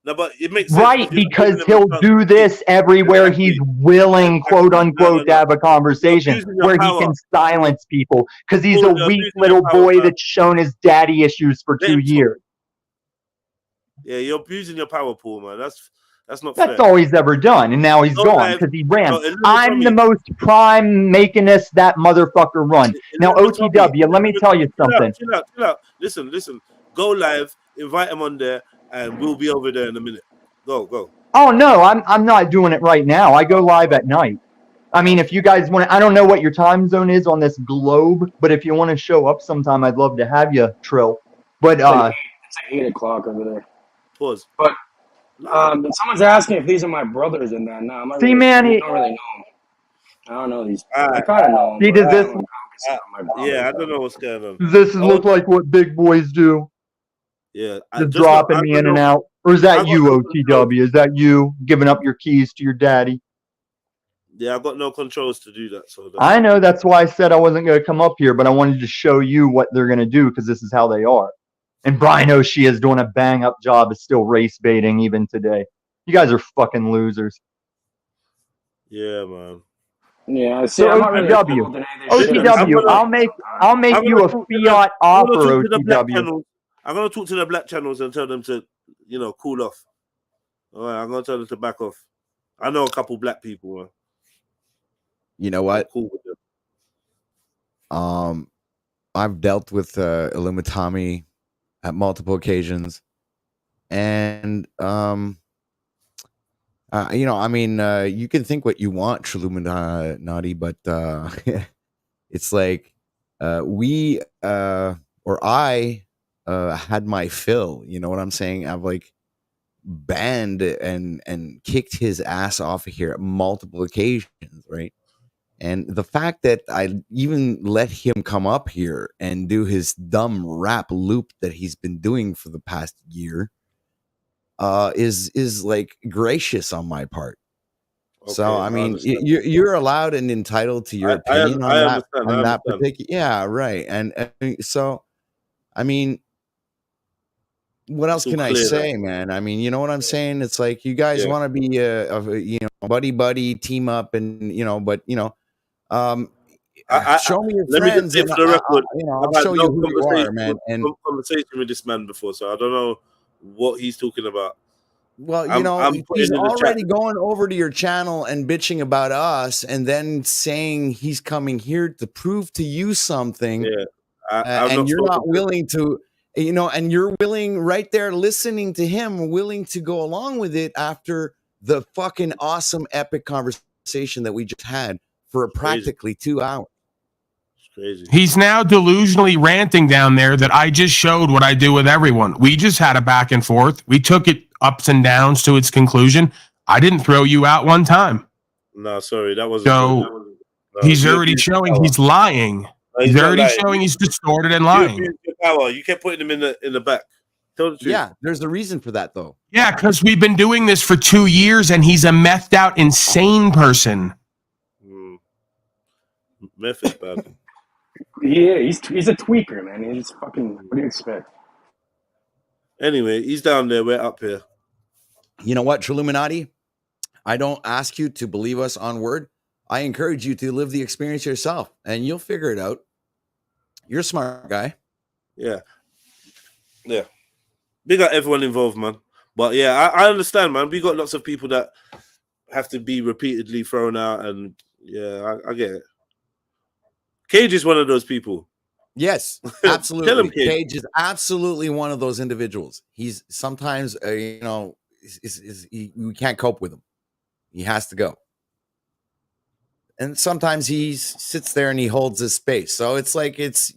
No, but it makes sense. Right, because he'll do this everywhere he's willing, quote unquote, to have a conversation where he can silence people because he's a weak little boy that's shown his daddy issues for 2 years. Yeah, you're abusing your power pool, man. That's not fair. That's all he's ever done, and now he's gone because he ran. I'm the most prime making this that motherfucker run. Now, OTW, let me tell you something. Chill out. Listen. Go live, invite him on there, and we'll be over there in a minute. Go. Oh no, I'm not doing it right now. I go live at night. I mean, if you guys want to, I don't know what your time zone is on this globe, but if you want to show up sometime, I'd love to have you, Trill. But it's like 8 o'clock over there. Pause. But someone's asking if these are my brothers and that. No, I don't really know them. I don't know these. I kind of know them. See, does this? I don't know what's going on. Does this look like what big boys do? Yeah, just dropping me in and out, or is that you, OTW? Is that you giving up your keys to your daddy? Yeah, I've got no controls to do that. So I know that's why I said I wasn't going to come up here, but I wanted to show you what they're going to do because this is how they are. And Brian O'Shea is doing a bang up job of still race baiting even today. You guys are fucking losers. Yeah, man. Yeah, see, So I'm not really OTW, involved in any of this shit. I'm OTW, just I'll make I'm you gonna a talk to the fiat I'm gonna offer, talk to the black OTW. channels. I'm gonna talk to the black channels and tell them to, cool off. All right, I'm gonna tell them to back off. I know a couple black people, man. You know what? I'm cool with them. I've dealt with Illumitami at multiple occasions, and you can think what you want, Trilluminati, but it's like we or I had my fill. You know what I'm saying? I've like banned and kicked his ass off of here at multiple occasions, right? And the fact that I even let him come up here and do his dumb rap loop that he's been doing for the past year is like gracious on my part. So I mean, you're allowed and entitled to your opinion on that particular. Yeah, right. And so, I mean, what else can I say, man? I mean, you know what I'm saying? It's like you guys want to be buddy team up, and show me your friends, and I'll show you who you are, man. And conversation with this man before, so I don't know what he's talking about. Well, he's already going over to your channel and bitching about us, and then saying he's coming here to prove to you something. Yeah, and you're not willing to, and you're willing right there, listening to him, willing to go along with it after the fucking awesome, epic conversation that we just had for practically 2 hours. Crazy. He's now delusionally ranting down there that I just showed what I do with everyone. We just had a back and forth. We took it ups and downs to its conclusion. I didn't throw you out one time. No, sorry, that wasn't. So he's already showing he's lying. He's already showing he's distorted and lying. You kept putting him in the back. Tell the truth. Yeah, there's a reason for that, though. Yeah, because we've been doing this for 2 years, and he's a methed out, insane person. Meth is bad. Yeah, he's a tweaker, man. He's fucking. What do you expect? Anyway, he's down there. We're up here. You know what, Trilluminati? I don't ask you to believe us on word. I encourage you to live the experience yourself, and you'll figure it out. You're a smart guy. Yeah. Big up everyone involved, man. But yeah, I understand, man. We got lots of people that have to be repeatedly thrown out, and yeah, I get it. Cage is one of those people. Yes, absolutely. Tell him, Cage is absolutely one of those individuals. He's sometimes, we can't cope with him. He has to go. And sometimes he sits there and he holds his space. So it's like it's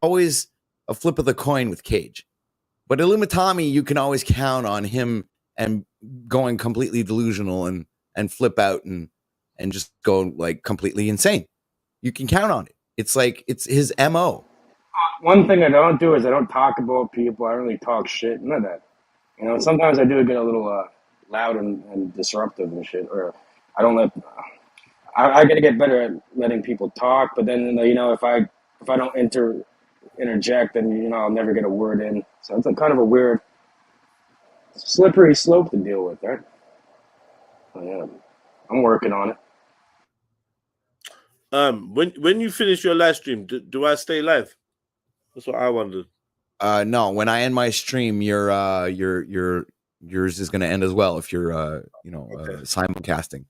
always a flip of the coin with Cage. But Illumitami, you can always count on him and going completely delusional and flip out and just go like completely insane. You can count on it. It's like it's his MO. One thing I don't do is I don't talk about people. I don't really talk shit. None of that. Sometimes I do get a little loud and disruptive and shit. Or I don't let. I got to get better at letting people talk. But then if I don't interject, then I'll never get a word in. So it's kind of a weird, slippery slope to deal with, right? Yeah, I'm working on it. When you finish your live stream, do I stay live? That's what I wondered. No, when I end my stream, yours is going to end as well if you're simulcasting.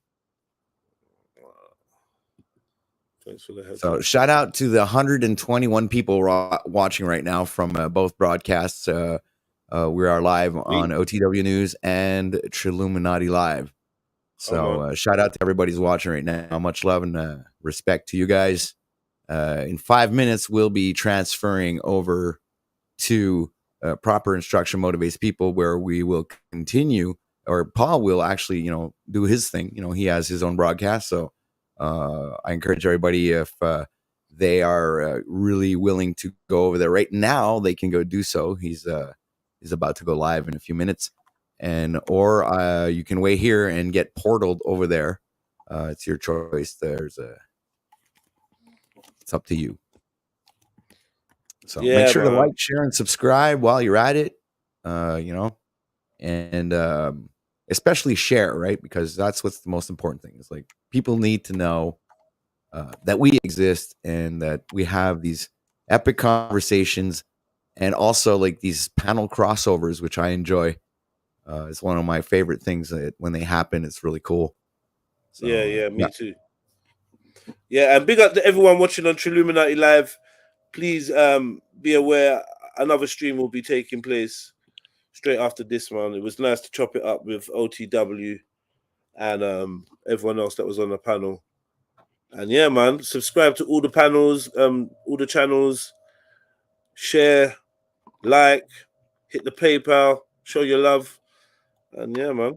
Thanks for the heads So up. shout out to the 121 people watching right now from both broadcasts. We are live on OTW News and Trilluminati Live. So shout out to everybody who's watching right now. Much love and respect to you guys. In 5 minutes, we'll be transferring over to Proper Instruction Motivates People, where we will continue, or Paul will actually, do his thing. He has his own broadcast. So I encourage everybody, if they are really willing to go over there right now, they can go do so. He's about to go live in a few minutes. Or you can wait here and get portaled over there. It's your choice. It's up to you. So Yeah, make sure to man. like, share, and subscribe while you're at it. And especially share, right? Because that's what's the most important thing. Is like people need to know that we exist and that we have these epic conversations, and also like these panel crossovers, which I enjoy. It's one of my favorite things that when they happen, it's really cool. So, yeah, me too. Yeah, and big up to everyone watching on Trilluminati Live. Please be aware another stream will be taking place straight after this one. It was nice to chop it up with OTW and everyone else that was on the panel. And yeah, man, subscribe to all the panels, all the channels, share, like, hit the PayPal, show your love. And yeah, man.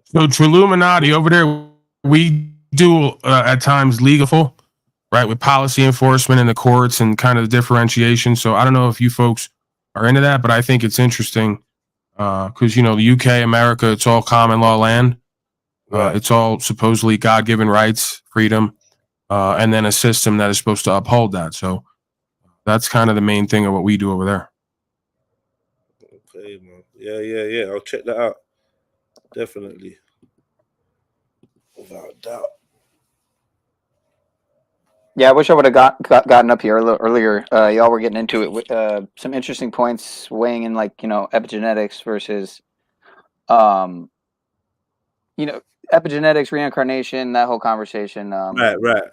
So Trilluminati over there, we do at times legal, right, with policy enforcement in the courts and kind of the differentiation. So I don't know if you folks are into that, but I think it's interesting because the UK, America, it's all common law land. Right. It's all supposedly God-given rights, freedom, and then a system that is supposed to uphold that. So that's kind of the main thing of what we do over there. Okay, man. Yeah. I'll check that out. Definitely. Without doubt. Yeah, I wish I would have gotten up here a little earlier. Y'all were getting into it with some interesting points, weighing in like epigenetics versus, epigenetics, reincarnation, that whole conversation. Right.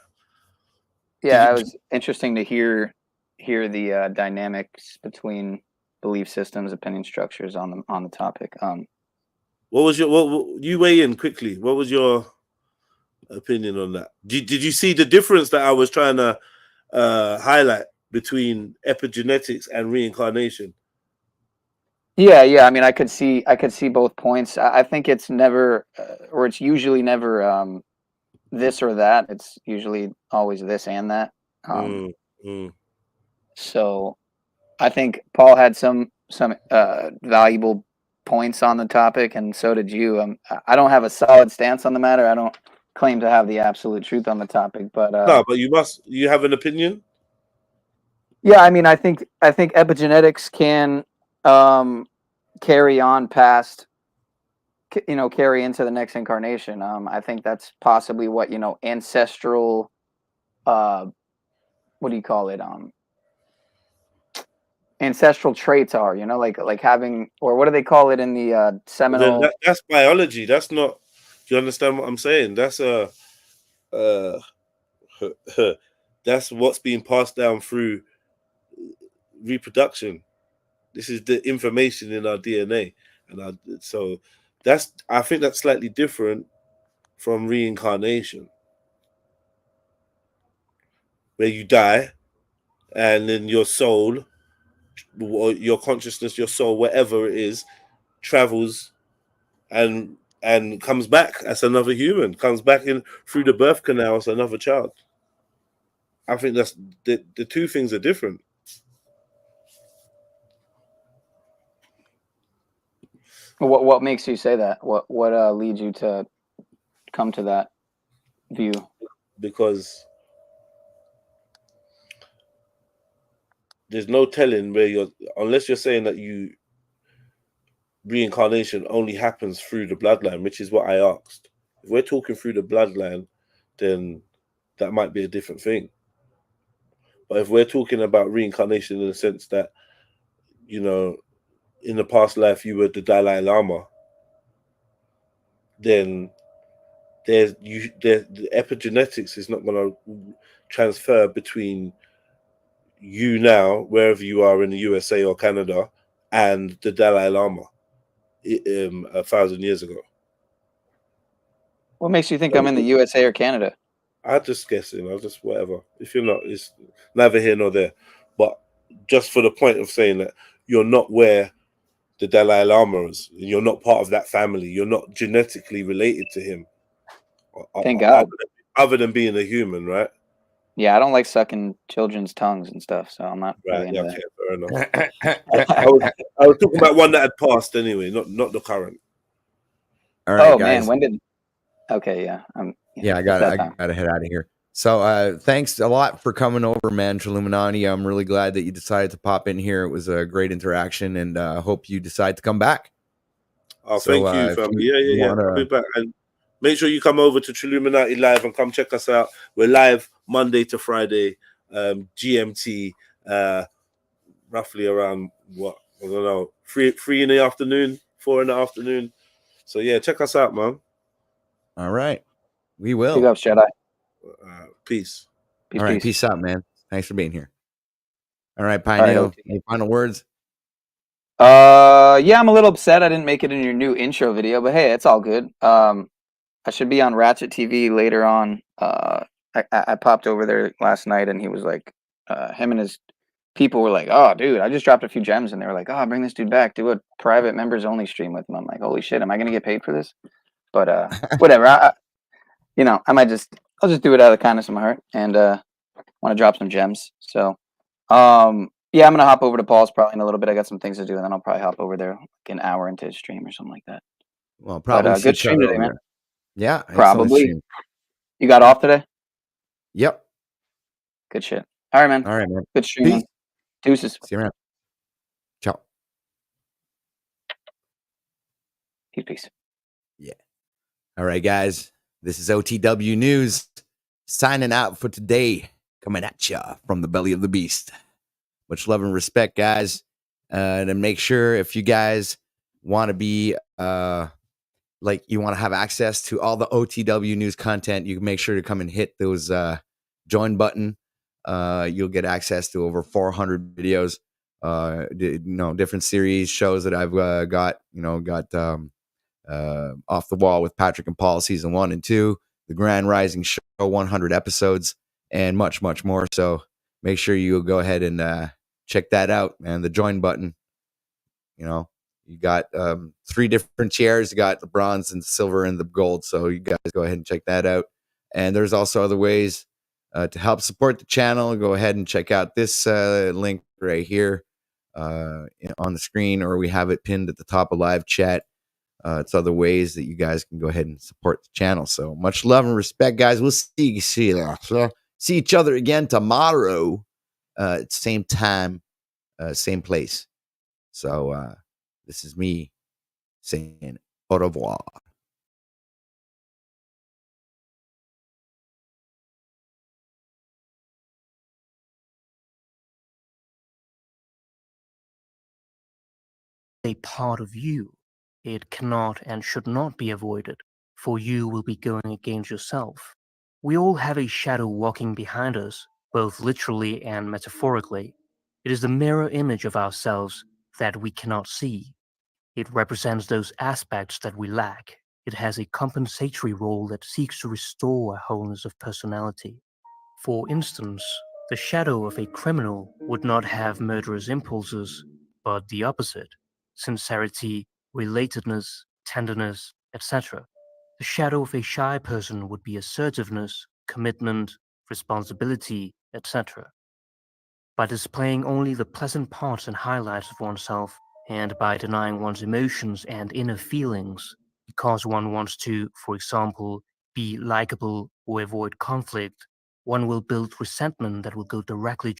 Yeah, it was interesting to hear the dynamics between belief systems, opinion structures on the topic. What was you weigh in quickly? What was your opinion on that? Did you see the difference that I was trying to highlight between epigenetics and reincarnation? Yeah. I mean, I could see both points. I think it's never, or it's usually never this or that. It's usually always this and that. So I think Paul had some valuable points on the topic, and so did you. I don't have a solid stance on the matter. I don't claim to have the absolute truth on the topic, but no, but you have an opinion. Yeah, I mean, I think epigenetics can carry on past, carry into the next incarnation. I think that's possibly what ancestral, what do you call it? Ancestral traits are, like having, or what do they call it in the seminal? That's biology. That's not. Do you understand what I'm saying? That's that's what's being passed down through reproduction. This is the information in our DNA, and so I think that's slightly different from reincarnation, where you die, and then your soul, or your consciousness, your soul, whatever it is, travels and comes back as another human, comes back in through the birth canal as another child. I think that's the two things are different. What makes you say that? What leads you to come to that view? Because there's no telling where unless you're saying that reincarnation only happens through the bloodline, which is what I asked. If we're talking through the bloodline, then that might be a different thing. But if we're talking about reincarnation in the sense that, in the past life you were the Dalai Lama, then the epigenetics is not going to transfer between you now, wherever you are in the USA or Canada, and the Dalai Lama 1,000 years ago. What makes you think I'm in the USA or Canada? I'm just guessing. I'll just whatever. If you're not, it's neither here nor there. But just for the point of saying that you're not where the Dalai Lama is, you're not part of that family. You're not genetically related to him. Thank God. Other than being a human, right? Yeah, I don't like sucking children's tongues and stuff, so I'm not really into that. Fair enough. I was talking about one that had passed anyway, not the current. All right, oh guys. Man, when did? Okay, yeah. I gotta head out of here. So thanks a lot for coming over, man, Trilluminati. I'm really glad that you decided to pop in here. It was a great interaction, and hope you decide to come back. Oh, thank you, family. Yeah. I'll be back. And make sure you come over to Trilluminati Live and come check us out. We're live Monday to Friday, GMT, roughly around what, I don't know, 3 in the afternoon, 4 in the afternoon. So yeah, check us out, man. All right, we will. Big ups, Jedi. Peace. All right, peace out, man. Thanks for being here. All right, Pioneer, any final words? Yeah, I'm a little upset I didn't make it in your new intro video, but hey, it's all good. I should be on Ratchet TV later on. I popped over there last night, and he was like, him and his people were like, "Oh, dude, I just dropped a few gems," and they were like, "Oh, bring this dude back. Do a private members only stream with him." I'm like, "Holy shit, am I gonna get paid for this?" But whatever. I'll just do it out of the kindness of my heart, and want to drop some gems. So, yeah, I'm gonna hop over to Paul's probably in a little bit. I got some things to do, and then I'll probably hop over there like an hour into his stream or something like that. Well, probably good stream today, man. Yeah, probably. You got off today? Yep. Good shit. All right, man. All right, man. Good stream. Man. Deuces. See you around. Ciao. Peace. Yeah. All right, guys. This is OTW News signing out for today. Coming at ya from the belly of the beast. Much love and respect, guys. And make sure if you guys want to be like you want to have access to all the OTW news content, you can make sure to come and hit those join button. You'll get access to over 400 videos, different series, shows that I've got Off the Wall with Patrick and Paul season 1 and 2, the Grand Rising Show 100 episodes, and much, much more. So make sure you go ahead and check that out. And the join button, you got 3 different chairs. You got the bronze and the silver and the gold. So you guys go ahead and check that out. And there's also other ways to help support the channel. Go ahead and check out this link right here on the screen, or we have it pinned at the top of live chat. It's other ways that you guys can go ahead and support the channel. So much love and respect, guys. We'll see each other again tomorrow at same time, same place. So this is me saying au revoir. A part of you. It cannot and should not be avoided, for you will be going against yourself. We all have a shadow walking behind us, both literally and metaphorically. It is the mirror image of ourselves that we cannot see. It represents those aspects that we lack. It has a compensatory role that seeks to restore a wholeness of personality. For instance, the shadow of a criminal would not have murderous impulses, but the opposite: sincerity, relatedness, tenderness, etc. The shadow of a shy person would be assertiveness, commitment, responsibility, etc. By displaying only the pleasant parts and highlights of oneself, and by denying one's emotions and inner feelings, because one wants to, for example, be likable or avoid conflict, one will build resentment that will go directly